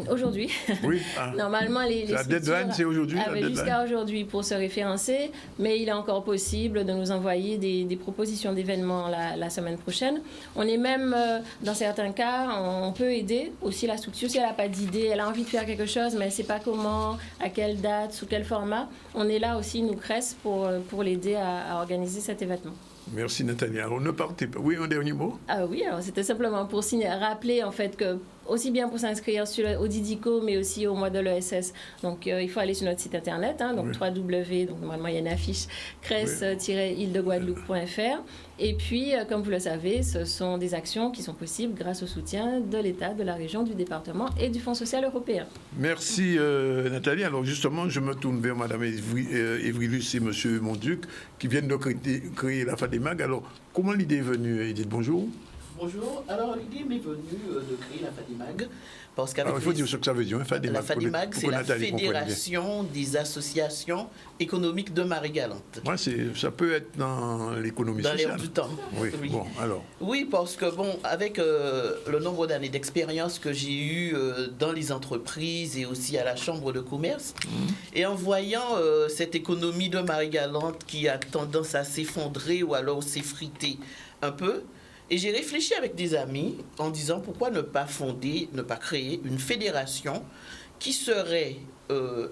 aujourd'hui, oui. Normalement, les la deadline, c'est aujourd'hui. Jusqu'à aujourd'hui pour se référencer, mais il est encore possible de nous envoyer des propositions d'événements la semaine prochaine. On est même, dans certains cas, on peut aider aussi la structure si elle n'a pas d'idée, elle a envie de faire quelque chose, mais elle ne sait pas comment, à quelle date, sous quel format. On est là aussi, nous, CRES, pour l'aider à organiser cet événement. Merci Nathalie. Alors ne partez pas. Oui, un dernier mot? Oui, alors c'était simplement pour rappeler en fait que aussi bien pour s'inscrire au Didico, mais aussi au mois de l'ESS. Donc il faut aller sur notre site internet, donc www, donc normalement il y a une affiche, cres-île-de-guadeloupe.fr. Et puis, comme vous le savez, ce sont des actions qui sont possibles grâce au soutien de l'État, de la région, du département et du Fonds social européen. Merci Nathalie. Alors justement, je me tourne vers Mme Évrilus et M. Monduc qui viennent de créer la FADEMAG. Alors, comment l'idée est venue, Edith? Bonjour. Bonjour. Alors, l'idée m'est venue de créer la FADEMAG. Parce qu'avec il faut dire ce que ça veut dire. La FADEMAG, c'est la Fédération des associations économiques de Marie-Galante. Ouais, ça peut être dans l'économie sociale. Dans l'air du temps. Oui, oui. Bon, alors. Oui, parce que, avec le nombre d'années d'expérience que j'ai eu dans les entreprises et aussi à la Chambre de commerce, et en voyant cette économie de Marie-Galante qui a tendance à s'effondrer ou alors s'effriter un peu, et j'ai réfléchi avec des amis en disant pourquoi ne pas créer une fédération qui serait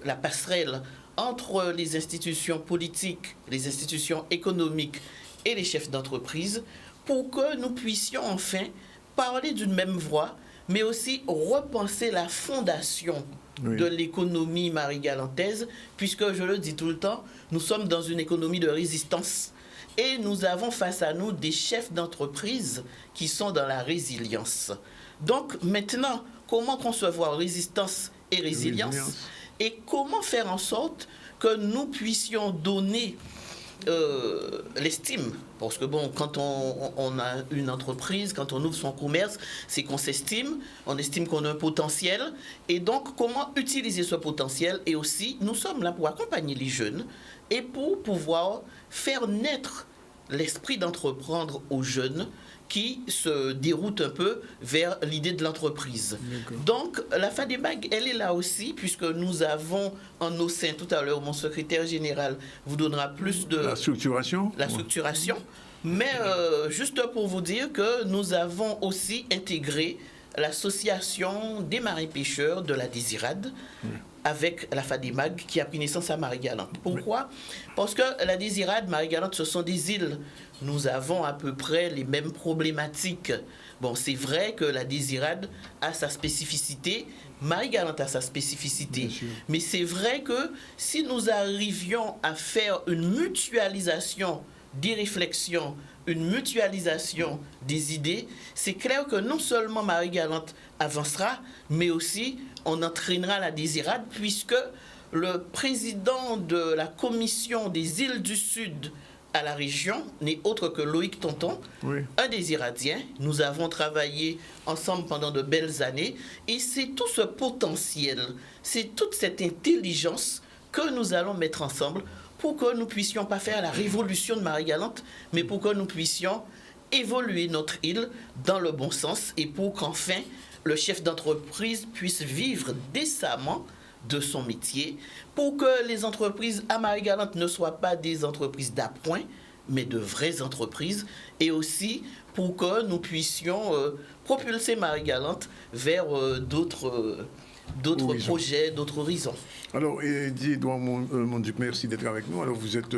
la passerelle entre les institutions politiques, les institutions économiques et les chefs d'entreprise pour que nous puissions enfin parler d'une même voix, mais aussi repenser la fondation de l'économie marie-galantaise, puisque je le dis tout le temps, nous sommes dans une économie de résistance. Et nous avons face à nous des chefs d'entreprise qui sont dans la résilience. Donc maintenant, comment concevoir résistance et résilience et comment faire en sorte que nous puissions donner l'estime. Parce que quand on a une entreprise, quand on ouvre son commerce, c'est qu'on s'estime, on estime qu'on a un potentiel. Et donc, comment utiliser ce potentiel? Et aussi, nous sommes là pour accompagner les jeunes et pour pouvoir faire naître l'esprit d'entreprendre aux jeunes qui se déroutent un peu vers l'idée de l'entreprise. Donc, la FADEMAG, elle est là aussi, puisque nous avons en nos seins, tout à l'heure, mon secrétaire général vous donnera plus de... La structuration. La structuration. Mais juste pour vous dire que nous avons aussi intégré l'association des marins-pêcheurs de la Désirade, avec la FADEMAG qui a pris naissance à Marie-Galante. Pourquoi? Parce que la Désirade, Marie-Galante, ce sont des îles. Nous avons à peu près les mêmes problématiques. Bon, c'est vrai que la Désirade a sa spécificité, Marie-Galante a sa spécificité. Mais c'est vrai que si nous arrivions à faire une mutualisation des réflexions, une mutualisation des idées, c'est clair que non seulement Marie-Galante avancera, mais aussi on entraînera la Désirade, puisque le président de la commission des îles du Sud à la région n'est autre que Loïc Tonton, un Désiradien. Nous avons travaillé ensemble pendant de belles années, et c'est tout ce potentiel, c'est toute cette intelligence que nous allons mettre ensemble pour que nous puissions pas faire la révolution de Marie-Galante, mais pour que nous puissions évoluer notre île dans le bon sens et pour qu'enfin le chef d'entreprise puisse vivre décemment de son métier, pour que les entreprises à Marie-Galante ne soient pas des entreprises d'appoint, mais de vraies entreprises, et aussi pour que nous puissions propulser Marie-Galante vers d'autres projets, d'autres horizons. Alors, Edouard Monduc, merci d'être avec nous. Alors, vous êtes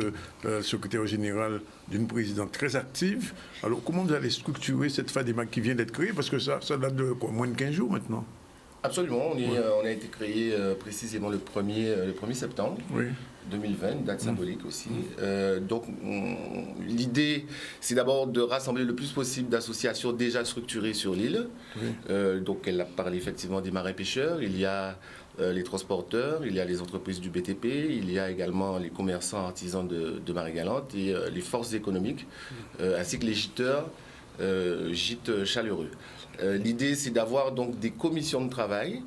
secrétaire général d'une présidente très active. Alors, comment vous allez structurer cette FADEMAG qui vient d'être créée? Parce que ça date de quoi, moins de 15 jours maintenant? Absolument. On a été créé précisément le 1er septembre 2020, une date symbolique aussi. Donc, l'idée, c'est d'abord de rassembler le plus possible d'associations déjà structurées sur l'île. Donc, elle a parlé effectivement des marins-pêcheurs. Il y a les transporteurs, il y a les entreprises du BTP, il y a également les commerçants artisans de Marie-Galante et les forces économiques, ainsi que les gîteurs gîtes chaleureux. L'idée, c'est d'avoir donc des commissions de travail.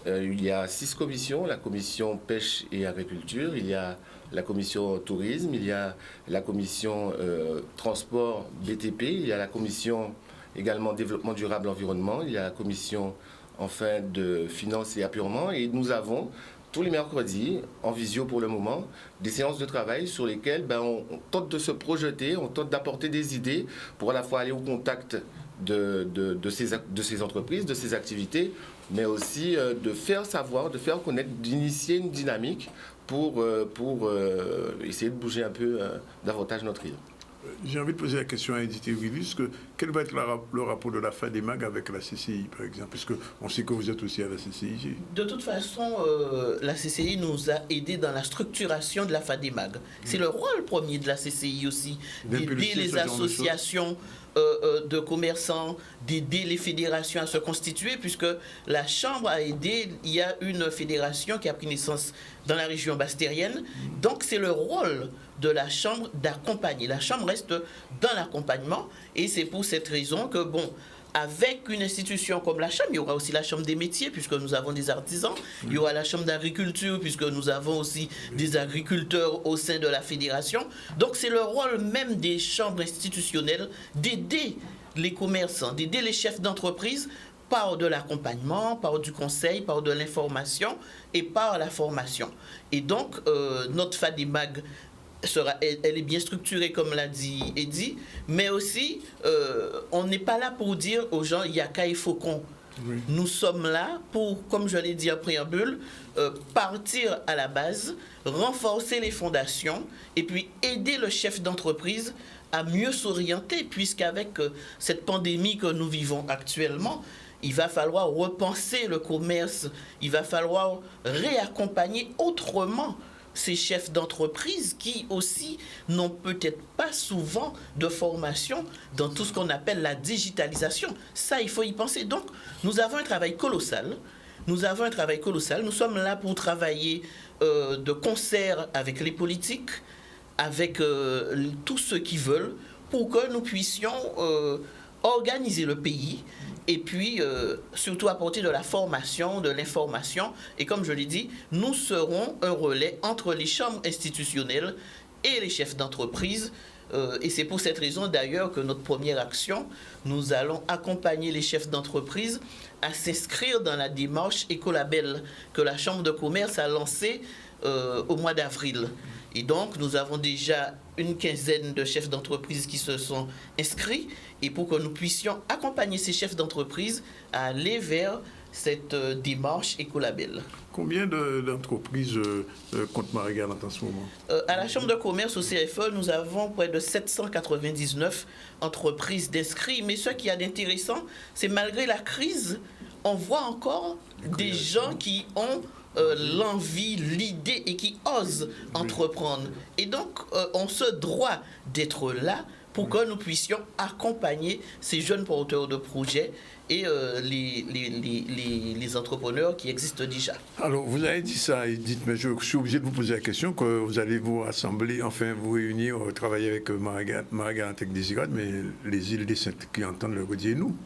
Il y a 6 commissions, la commission pêche et agriculture, il y a la commission tourisme, il y a la commission transport BTP, il y a la commission également développement durable environnement, il y a la commission enfin de finances et apurement, et nous avons tous les mercredis, en visio pour le moment, des séances de travail sur lesquelles on tente de se projeter, on tente d'apporter des idées pour à la fois aller au contact de ces entreprises, de ces activités, mais aussi de faire savoir, de faire connaître, d'initier une dynamique pour essayer de bouger un peu davantage notre île. J'ai envie de poser la question à Edith Willis, quel va être le rapport de la FADEMAG avec la CCI, par exemple, parce qu'on sait que vous êtes aussi à la CCI. De toute façon, la CCI nous a aidés dans la structuration de la FADEMAG. C'est le rôle premier de la CCI aussi, d'aider les associations de commerçants, d'aider les fédérations à se constituer, puisque la Chambre a aidé, il y a une fédération qui a pris naissance dans la région bastérienne, donc c'est le rôle de la Chambre d'accompagner. La Chambre reste dans l'accompagnement, et c'est pour cette raison que, avec une institution comme la Chambre, il y aura aussi la Chambre des métiers, puisque nous avons des artisans, il y aura la Chambre d'agriculture, puisque nous avons aussi des agriculteurs au sein de la fédération. Donc c'est le rôle même des chambres institutionnelles d'aider les commerçants, d'aider les chefs d'entreprise par de l'accompagnement, par du conseil, par de l'information et par la formation. Et donc, notre FADEMAG, elle est bien structurée, comme l'a dit Eddy, mais aussi, on n'est pas là pour dire aux gens, il y a qu'à et faucon. Oui. Nous sommes là pour, comme je l'ai dit en préambule, partir à la base, renforcer les fondations et puis aider le chef d'entreprise à mieux s'orienter, puisqu'avec cette pandémie que nous vivons actuellement, il va falloir repenser le commerce, il va falloir réaccompagner autrement ces chefs d'entreprise qui aussi n'ont peut-être pas souvent de formation dans tout ce qu'on appelle la digitalisation. Ça, il faut y penser. Donc, nous avons un travail colossal. Nous sommes là pour travailler de concert avec les politiques, avec tous ceux qui veulent, pour que nous puissions organiser le pays et puis surtout apporter de la formation, de l'information. Et comme je l'ai dit, nous serons un relais entre les chambres institutionnelles et les chefs d'entreprise. Et c'est pour cette raison d'ailleurs que notre première action, nous allons accompagner les chefs d'entreprise à s'inscrire dans la démarche Écolabel que la Chambre de commerce a lancée au mois d'avril. Et donc, nous avons déjà une quinzaine de chefs d'entreprise qui se sont inscrits. Et pour que nous puissions accompagner ces chefs d'entreprise à aller vers cette démarche Écolabel. Combien d'entreprises compte Marie-Galante en ce moment? À la Chambre de commerce, au CFE, nous avons près de 799 entreprises d'inscrits. Mais ce qui est intéressant, c'est malgré la crise, on voit encore des gens qui ont l'envie, l'idée et qui osent entreprendre. Et donc, on se doit d'être là pour que nous puissions accompagner ces jeunes porteurs de projets et les entrepreneurs qui existent déjà. Alors, vous avez dit ça, Edith, mais je suis obligé de vous poser la question que vous allez vous rassembler, enfin vous réunir, travailler avec Marie-Galante avec Désirade, mais les îles des Saintes qui entendent le redire nous.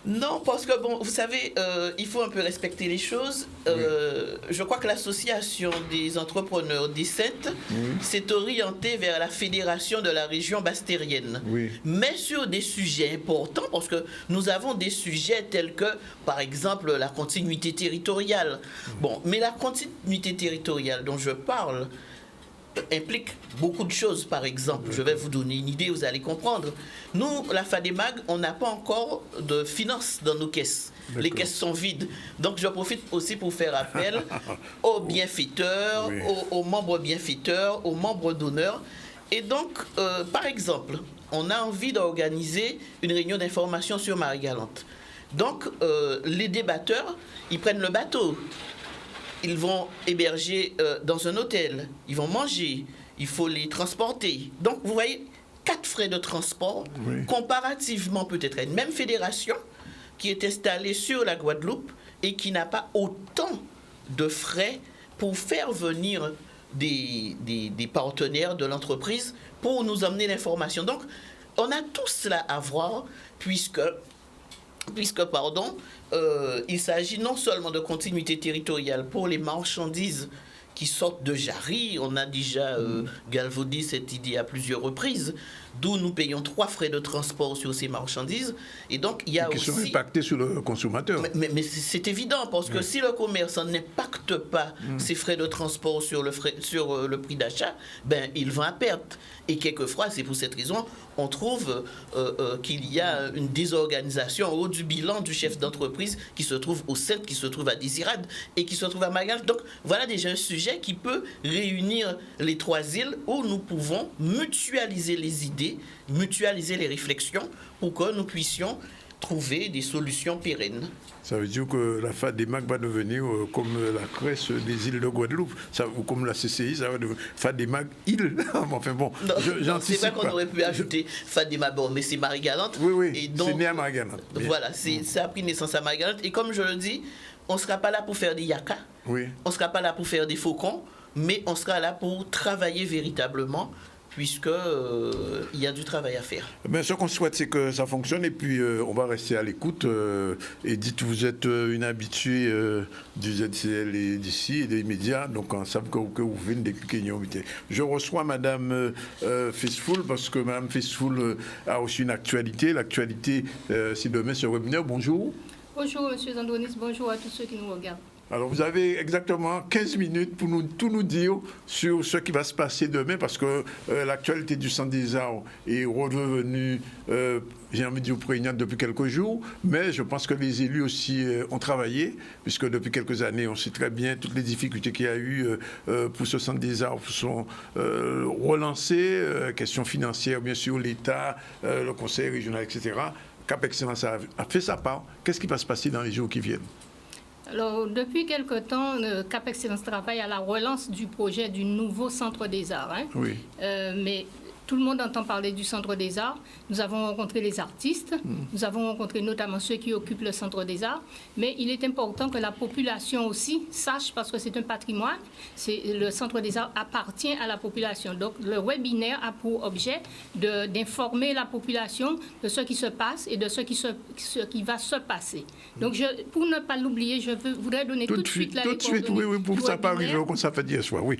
Non, parce que, bon, vous savez, il faut un peu respecter les choses. Je crois que l'association des entrepreneurs des Saintes s'est orientée vers la fédération de la région bastérienne. Mais sur des sujets importants, parce que nous avons des sujets tels que, par exemple, la continuité territoriale. Bon, mais la continuité territoriale dont je parle implique beaucoup de choses, par exemple. Je vais vous donner une idée, vous allez comprendre. Nous, la FADEMAG, on n'a pas encore de finances dans nos caisses. Les caisses sont vides. Donc, je profite aussi pour faire appel aux bienfaiteurs, aux membres bienfaiteurs, aux membres d'honneur. Et donc, par exemple, on a envie d'organiser une réunion d'information sur Marie-Galante. Donc, les débatteurs, ils prennent le bateau. Ils vont héberger dans un hôtel, ils vont manger, il faut les transporter. Donc, vous voyez, 4 frais de transport, comparativement peut-être à une même fédération qui est installée sur la Guadeloupe et qui n'a pas autant de frais pour faire venir des partenaires de l'entreprise pour nous amener l'information. Donc, on a tout cela à voir, puisque il s'agit non seulement de continuité territoriale pour les marchandises qui sortent de Jarry, on a déjà galvaudé cette idée à plusieurs reprises, d'où nous payons 3 frais de transport sur ces marchandises. Et donc, il y a qui aussi... sont impactés sur le consommateur. Mais c'est évident, parce que si le commerçant n'impacte pas ses frais de transport sur le prix d'achat, ben, il vend à perte. Et quelquefois, c'est pour cette raison, on trouve qu'il y a une désorganisation au haut du bilan du chef d'entreprise qui se trouve au centre, qui se trouve à Désirade et qui se trouve à Magalle. Donc, voilà déjà un sujet qui peut réunir les 3 îles où nous pouvons mutualiser les idées, mutualiser les réflexions pour que nous puissions trouver des solutions pérennes. Ça veut dire que la FADEMAC va devenir comme la Crèche des îles de Guadeloupe, ou comme la CCI, ça va devenir FADEMAC île. Enfin bon, c'est vrai qu'on aurait pu ajouter FADEMAC, bon, mais c'est Marie-Galante. Oui, c'est né à Marie-Galante. Voilà, ça a pris naissance à Marie-Galante. Et comme je le dis, on ne sera pas là pour faire des yakas, on ne sera pas là pour faire des faucons, mais on sera là pour travailler véritablement, puisque il y a du travail à faire. Ben, ce qu'on souhaite, c'est que ça fonctionne, et puis on va rester à l'écoute. Et dites, vous êtes une habituée du ZCL et d'ici, et des médias, donc on sait que vous venez depuis Kenyon. Je reçois Madame Faithfull, parce que Madame Faithfull a aussi une actualité. L'actualité, c'est demain sur le webinaire. Bonjour. Bonjour, Monsieur Zandonis, bonjour à tous ceux qui nous regardent. Alors, vous avez exactement 15 minutes pour tout nous dire sur ce qui va se passer demain, parce que l'actualité du Centre des Arts est redevenue, j'ai envie de dire, prégnante depuis quelques jours, mais je pense que les élus aussi ont travaillé, puisque depuis quelques années, on sait très bien toutes les difficultés qu'il y a eu pour ce Centre des Arts, pour son relancer, questions financières, bien sûr, l'État, le Conseil régional, etc. Cap Excellence a fait sa part. Qu'est-ce qui va se passer dans les jours qui viennent? Alors, depuis quelque temps, Cap Excellence travaille à la relance du projet du nouveau Centre des Arts. Hein. Oui. Mais tout le monde entend parler du Centre des Arts. Nous avons rencontré les artistes, nous avons rencontré notamment ceux qui occupent le Centre des Arts, mais il est important que la population aussi sache, parce que c'est un patrimoine, le Centre des Arts appartient à la population. Donc le webinaire a pour objet d'informer la population de ce qui se passe et de ce qui va se passer. Donc pour ne pas l'oublier, je voudrais donner tout de suite la Tout de suite, oui, pour que ça pas arriver comme ça fait dire soir, oui.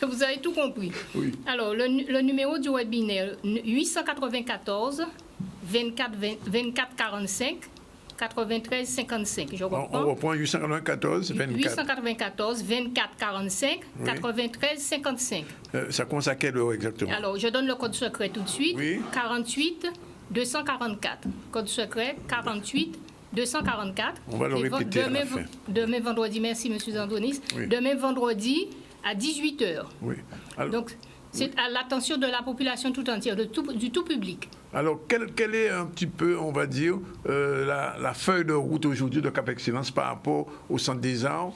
Vous avez tout compris. Oui. Alors, le numéro du webinaire, 894 24 45 93 55. Je reprends. On reprend 894 24 45 93 55. Ça commence à quelle heure exactement? Alors, je donne le code secret tout de suite. Oui. 48 244. Code secret 48 244. On va le répéter à la fin. Demain vendredi, merci M. Zandonis. Oui. Demain vendredi à 18h. Oui. Alors, donc, c'est à l'attention de la population tout entière, du tout public. Alors, quelle est un petit peu, on va dire, la feuille de route aujourd'hui de Cap Excellence par rapport au Centre des Arts?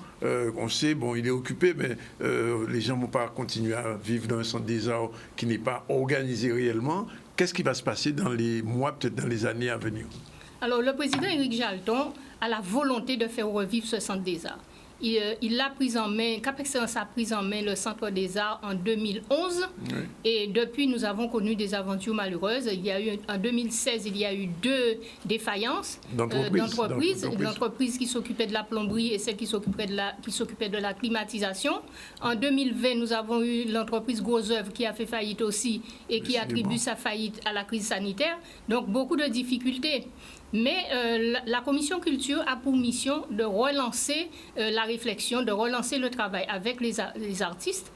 On sait, bon, il est occupé, mais les gens ne vont pas continuer à vivre dans un Centre des Arts qui n'est pas organisé réellement. Qu'est-ce qui va se passer dans les mois, peut-être dans les années à venir? Alors, le président Éric Jalton a la volonté de faire revivre ce Centre des Arts. Il l'a pris en main, Cap Excellence a pris en main le Centre des Arts en 2011. Oui. Et depuis, nous avons connu des aventures malheureuses. En 2016, il y a eu 2 défaillances d'entreprises. L'entreprise qui s'occupait de la plomberie et celle qui s'occupait de la climatisation. En 2020, nous avons eu l'entreprise Gros Œuvres qui a fait faillite aussi et qui attribue sa faillite à la crise sanitaire. Donc, beaucoup de difficultés. Mais la commission culture a pour mission de relancer la réflexion, de relancer le travail avec les artistes.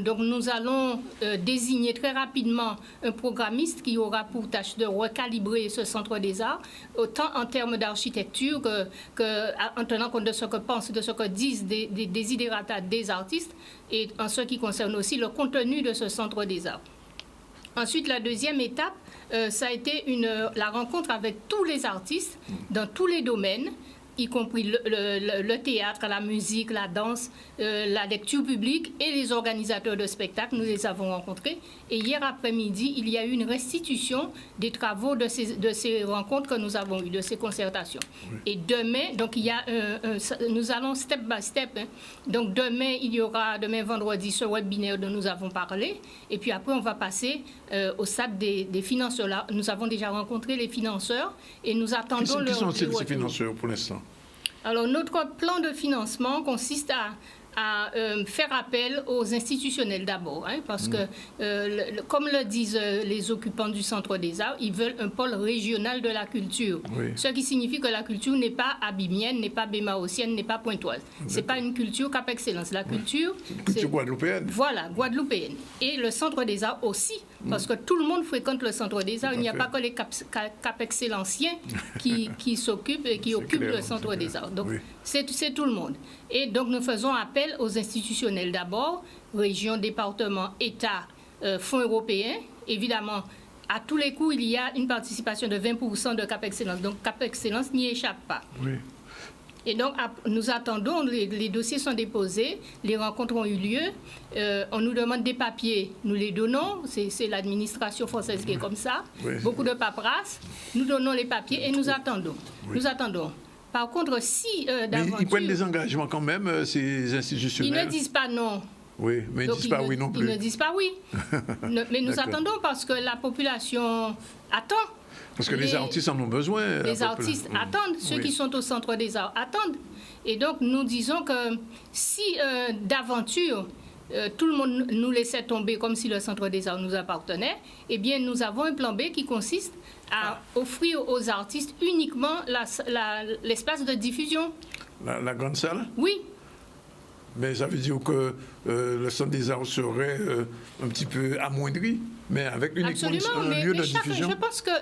Donc nous allons désigner très rapidement un programmiste qui aura pour tâche de recalibrer ce Centre des Arts, autant en termes d'architecture en tenant compte de ce que pensent, de ce que disent des desiderata des artistes, et en ce qui concerne aussi le contenu de ce Centre des Arts. Ensuite, la deuxième étape, ça a été la rencontre avec tous les artistes dans tous les domaines, y compris le théâtre, la musique, la danse, la lecture publique et les organisateurs de spectacles. Nous les avons rencontrés. Et hier après-midi, il y a eu une restitution des travaux de ces rencontres que nous avons eues, de ces concertations. Oui. Et demain, donc il y a nous allons step by step. Hein. Donc demain, il y aura, demain vendredi, ce webinaire dont nous avons parlé. Et puis après, on va passer au stade des financeurs. Là, nous avons déjà rencontré les financeurs et nous attendons Qui sont ces financeurs pour l'instant? Alors, notre plan de financement consiste à faire appel aux institutionnels d'abord, hein, parce que, comme le disent les occupants du Centre des Arts, ils veulent un pôle régional de la culture. Oui. Ce qui signifie que la culture n'est pas abimienne, n'est pas bémaotienne, n'est pas pointoise. Ce n'est pas une culture Cap Excellence. La culture, c'est guadeloupéenne. Voilà, guadeloupéenne. Et le Centre des Arts aussi, parce que tout le monde fréquente le Centre des Arts. Il n'y a pas que les Cap Excellenciens qui s'occupent et qui occupent le Centre des Arts. Donc, c'est tout le monde. Et donc, nous faisons appel aux institutionnels d'abord, région, département, État, fonds européens. Évidemment, à tous les coups, il y a une participation de 20% de Cap Excellence. Donc, Cap Excellence n'y échappe pas. Oui. Et donc, nous attendons, les dossiers sont déposés, les rencontres ont eu lieu, on nous demande des papiers, nous les donnons, c'est l'administration française qui est comme ça, beaucoup de paperasse, nous donnons les papiers et nous attendons. Nous attendons. Par contre, si d'aventure... Ils prennent des engagements quand même, ces institutionnels? Ils ne disent pas non. Oui, mais ils ne disent pas oui non plus. Ils ne disent pas oui. Mais nous attendons parce que la population attend. Parce que les artistes en ont besoin. Les artistes attendent, ceux qui sont au Centre des Arts attendent. Et donc, nous disons que si d'aventure, tout le monde nous laissait tomber comme si le Centre des Arts nous appartenait, eh bien, nous avons un plan B qui consiste à offrir aux artistes uniquement l'espace de diffusion. La grande salle? Oui. Mais ça veut dire que le Centre des Arts serait un petit peu amoindri, mais avec uniquement un lieu de diffusion.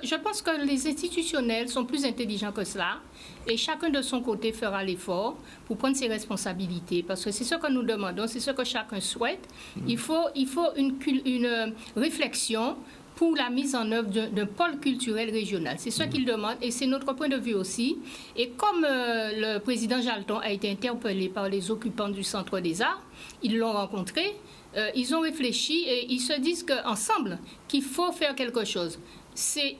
Je pense que les institutionnels sont plus intelligents que cela et chacun de son côté fera l'effort pour prendre ses responsabilités, parce que c'est ce que nous demandons, c'est ce que chacun souhaite. Il faut une réflexion pour la mise en œuvre d'un pôle culturel régional. C'est ce qu'il demande et c'est notre point de vue aussi. Et comme le président Jalton a été interpellé par les occupants du Centre des Arts, ils l'ont rencontré, ils ont réfléchi et ils se disent qu'ensemble, qu'il faut faire quelque chose. C'est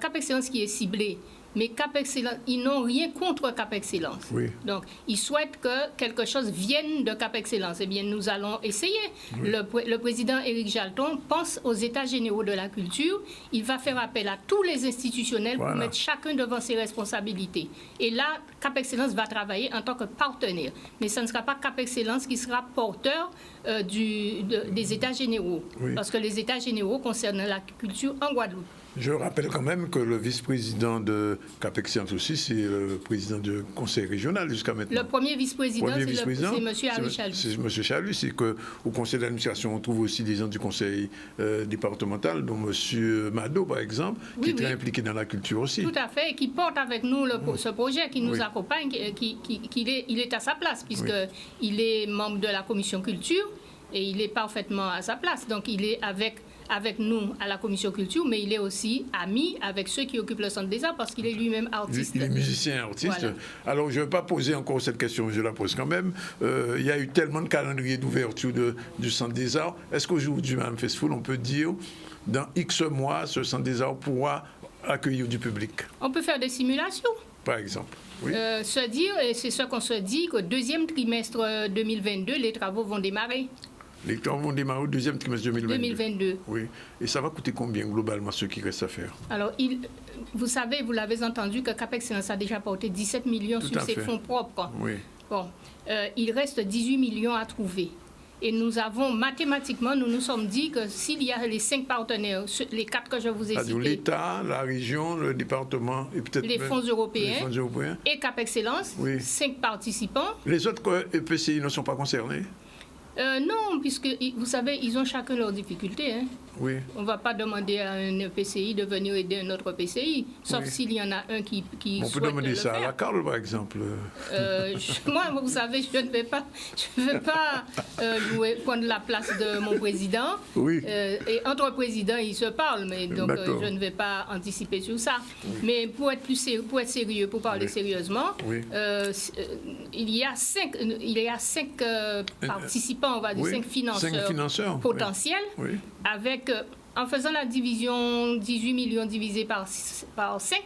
Cap Excellence qui est ciblé. Mais Cap Excellence, ils n'ont rien contre Cap Excellence. Oui. Donc, ils souhaitent que quelque chose vienne de Cap Excellence. Eh bien, nous allons essayer. Oui. Le président Éric Jalton pense aux États généraux de la culture. Il va faire appel à tous les institutionnels pour mettre chacun devant ses responsabilités. Et là, Cap Excellence va travailler en tant que partenaire. Mais ce ne sera pas Cap Excellence qui sera porteur des États généraux. Oui. Parce que les États généraux concernent la culture en Guadeloupe. Je rappelle quand même que le vice-président de Cap Excellence aussi, c'est le président du conseil régional jusqu'à maintenant. Le premier vice-président, c'est M. Harry Chalus. C'est M. Chalus. C'est qu'au conseil d'administration, on trouve aussi des gens du conseil départemental, dont M. Mado, par exemple, qui est très impliqué dans la culture aussi. Tout à fait, et qui porte avec nous ce projet, qui nous accompagne, il est à sa place, puisqu'il est membre de la commission culture, et il est parfaitement à sa place. Donc, il est avec nous à la commission culture, mais il est aussi ami avec ceux qui occupent le Centre des Arts parce qu'il est lui-même artiste. Il est musicien, artiste. Voilà. Alors, je ne vais pas poser encore cette question, je la pose quand même. Il y a eu tellement de calendriers d'ouverture du Centre des Arts. Est-ce qu'aujourd'hui, Mme Festfoul, on peut dire, dans X mois, ce Centre des Arts pourra accueillir du public? On peut faire des simulations. Par exemple. Oui. Se dire, et c'est ce qu'on se dit, qu'au deuxième trimestre 2022, les travaux vont démarrer. Les travaux vont démarrer au deuxième trimestre 2022. Oui. Et ça va coûter combien globalement ce qui reste à faire? Alors, vous savez, vous l'avez entendu, que Cap Excellence a déjà porté 17 millions sur ses fonds propres. Oui. Bon, il reste 18 millions à trouver. Et nous avons, mathématiquement, nous nous sommes dit que s'il y a les 5 partenaires, les 4 que je vous ai cités... L'État, la région, le département et peut-être... Les fonds européens et Cap Excellence, 5 participants. Les autres EPCI ne sont pas concernés? Non, puisque vous savez, ils ont chacun leurs difficultés. Hein. Oui. On ne va pas demander à un PCI de venir aider un autre PCI, sauf s'il y en a un qui on peut demander ça à la Carle, par exemple. Moi, vous savez, je ne vais pas prendre la place de mon président. Oui. Et entre présidents, ils se parlent, mais donc je ne vais pas anticiper sur ça. Oui. Mais pour être sérieux, pour parler sérieusement, il y a cinq participants, on va dire, 5 financeurs potentiels, avec en faisant la division 18 millions divisé par 5,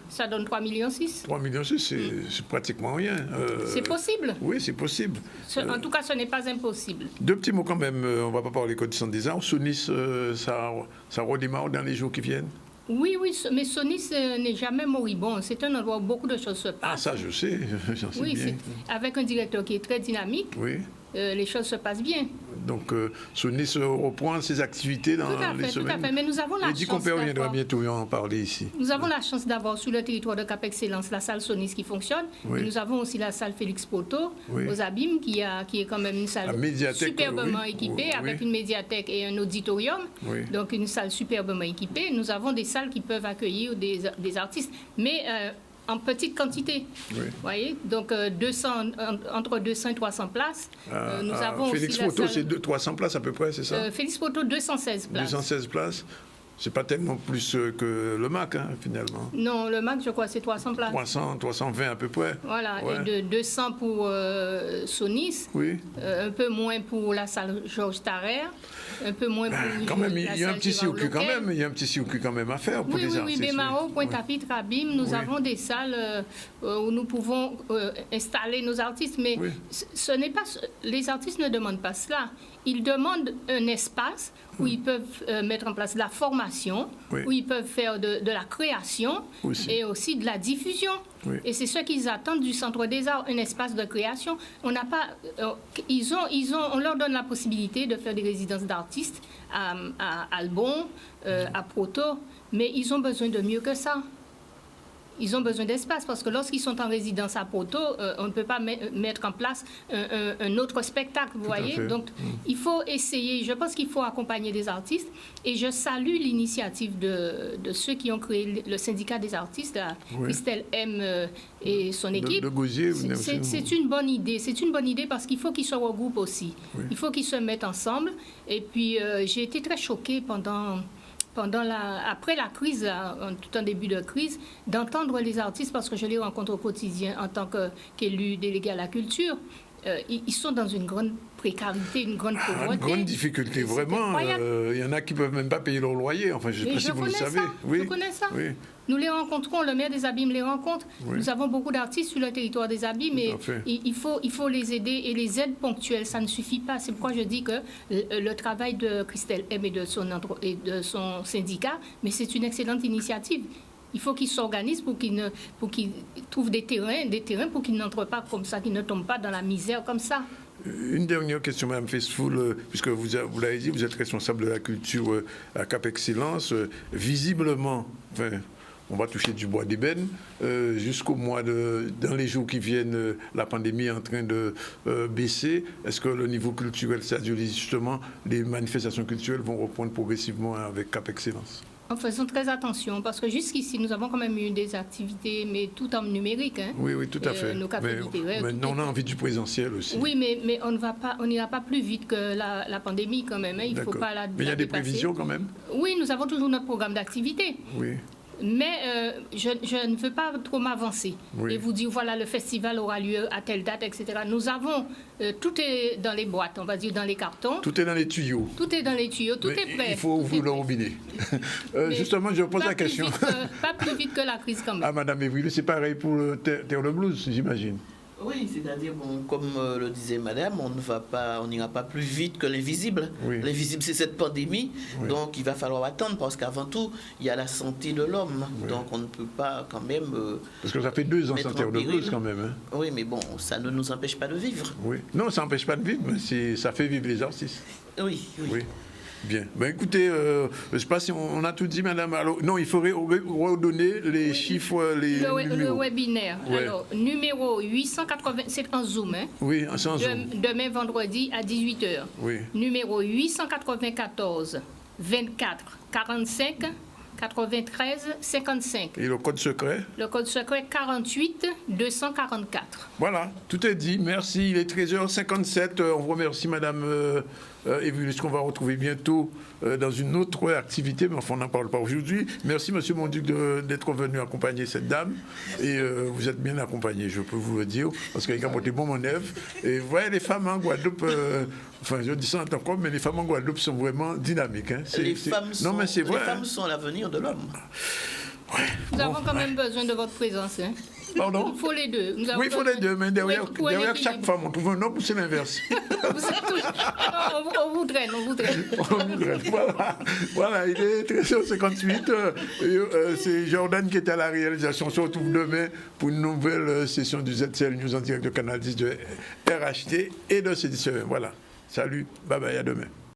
ça donne 3,6 millions. 3,6 millions, c'est pratiquement rien. C'est possible. Oui, c'est possible. En tout cas, ce n'est pas impossible. 2 petits mots quand même, on ne va pas parler conditions des arts. Sonis, ça redémarre dans les jours qui viennent? Oui, mais Sonis n'est jamais moribond. C'est un endroit où beaucoup de choses se passent. Ah, ça, je sais. J'en sais bien. Avec un directeur qui est très dynamique. Oui. Les choses se passent bien. Donc, Sonis reprend ses activités dans les semaines. Tout à fait, mais nous avons la chance. Et dit qu'on reviendra bientôt en parler ici. Nous avons la chance d'avoir sur le territoire de Cap Excellence la salle Sonis qui fonctionne. Oui. Et nous avons aussi la salle Félix Poto aux Abîmes qui est quand même une salle superbement équipée avec une médiathèque et un auditorium. Donc, une salle superbement équipée. Nous avons des salles qui peuvent accueillir des artistes. Mais en petite quantité. Vous voyez? Donc, entre 200 et 300 places. Nous avons Félix aussi Poto, c'est 300 places à peu près, c'est ça? Félix Poto, 216 places. 216 places. C'est pas tellement plus que le MAC, finalement. Non, le MAC, je crois, c'est 300 places. 320 à peu près. Voilà, et de 200 pour Sonis, un peu moins pour la salle Georges Tarrer, un peu moins pour quand même, il y a un petit circuit quand même, il y a un petit circuit quand même à faire pour les artistes. Oui, Bémaro, Pointe-à-Pitre, Abîme, nous avons des salles où nous pouvons installer nos artistes, mais ce n'est pas, les artistes ne demandent pas cela. Ils demandent un espace où ils peuvent mettre en place de la formation, où ils peuvent faire de la création et aussi de la diffusion. Et c'est ce qu'ils attendent du Centre des Arts, un espace de création. On n'a pas, on leur donne la possibilité de faire des résidences d'artistes à Albon, à Proto, mais ils ont besoin de mieux que ça. Ils ont besoin d'espace parce que lorsqu'ils sont en résidence à Proto, on ne peut pas mettre en place un autre spectacle, vous voyez. Donc, il faut essayer, je pense qu'il faut accompagner des artistes et je salue l'initiative de ceux qui ont créé le syndicat des artistes, Christelle M et son équipe. C'est une bonne idée, parce qu'il faut qu'ils se regroupent aussi. Il faut qu'ils se mettent ensemble et puis j'ai été très choquée après la crise, tout en début de crise, d'entendre les artistes, parce que je les rencontre au quotidien en tant qu'élu délégué à la culture, ils sont dans une grande précarité, une grande pauvreté. Une grande difficulté, vraiment. Il y en a qui ne peuvent même pas payer leur loyer. Enfin, je ne sais pas si vous le savez. Je connais ça. Nous les rencontrons, le maire des Abîmes les rencontre. Nous avons beaucoup d'artistes sur le territoire des Abîmes, mais il faut les aider, et les aides ponctuelles, ça ne suffit pas. C'est pourquoi je dis que le travail de Christelle M et de son syndicat, mais c'est une excellente initiative. Il faut qu'ils s'organisent pour qu'ils trouvent des terrains pour qu'ils n'entrent pas comme ça, qu'ils ne tombent pas dans la misère comme ça. Une dernière question, Mme Faithfull, puisque vous l'avez dit, vous êtes responsable de la culture à Cap Excellence. Visiblement, on va toucher du bois d'ébène. Jusqu'au dans les jours qui viennent, la pandémie est en train de baisser. Est-ce que le niveau culturel, c'est-à-dire justement les manifestations culturelles, vont reprendre progressivement avec Cap Excellence? En faisant très attention, parce que jusqu'ici, nous avons quand même eu des activités, mais tout en numérique. Oui, tout à fait. Nos cafés littéraires. Maintenant, on a envie du présentiel aussi. Oui, mais on n'ira pas plus vite que la pandémie quand même. Il faut pas la Mais il y a des prévisions quand même? Oui, nous avons toujours notre programme d'activité. Oui. Mais je ne veux pas trop m'avancer et vous dire, voilà, le festival aura lieu à telle date, etc. Nous avons, tout est dans les boîtes, on va dire dans les cartons. Tout est dans les tuyaux. Tout est dans les tuyaux, tout est prêt. Il faut ouvrir le robinet. Justement, je pose la question. Pas plus vite que la crise quand même. Ah, Madame Evry, c'est pareil pour le Terre de Blues, j'imagine. Oui, c'est-à-dire, comme le disait Madame, on n'ira pas plus vite que l'invisible. L'invisible, c'est cette pandémie, donc il va falloir attendre, parce qu'avant tout, il y a la santé de l'homme, donc on ne peut pas quand même... parce que ça fait 2 ans sans Terre de Blues quand même. Oui, mais bon, ça ne nous empêche pas de vivre. Non, ça n'empêche pas de vivre, mais ça fait vivre les artistes. Oui. Bien. Ben écoutez, je ne sais pas si on a tout dit, madame. Alors, non, il faudrait redonner les chiffres, les numéros. Le webinaire. Ouais. Alors, numéro 880, c'est en Zoom. Hein? Oui, c'est en Zoom. Demain, vendredi, à 18h. Oui. Numéro 894 24 45 93 55. Et le code secret? Le code secret 48 244. Voilà, tout est dit. Merci. Il est 13h57. On vous remercie, madame Evelyne, qu'on va retrouver bientôt dans une autre activité, mais enfin, on n'en parle pas aujourd'hui. Merci, monsieur Monduc, d'être venu accompagner cette dame. Et vous êtes bien accompagné, je peux vous le dire, parce qu'il a porté bon manœuvre. Et vous voyez, les femmes en Guadeloupe, enfin, je dis ça en tant qu'homme, mais les femmes en Guadeloupe sont vraiment dynamiques. Hein. Les femmes sont l'avenir de l'homme. Ouais. Nous avons quand même besoin de votre présence. Hein. Pardon? Il faut les deux. Oui, il faut les deux, mais derrière chaque femme, on trouve un homme ou c'est l'inverse? On vous traîne, on vous traîne. Voilà, il est 13h58. C'est Jordan qui est à la réalisation. On se retrouve demain pour une nouvelle session du ZCL News en direct de Canal 10 de RHT et de CDCE. Voilà. Salut, bye bye, à demain.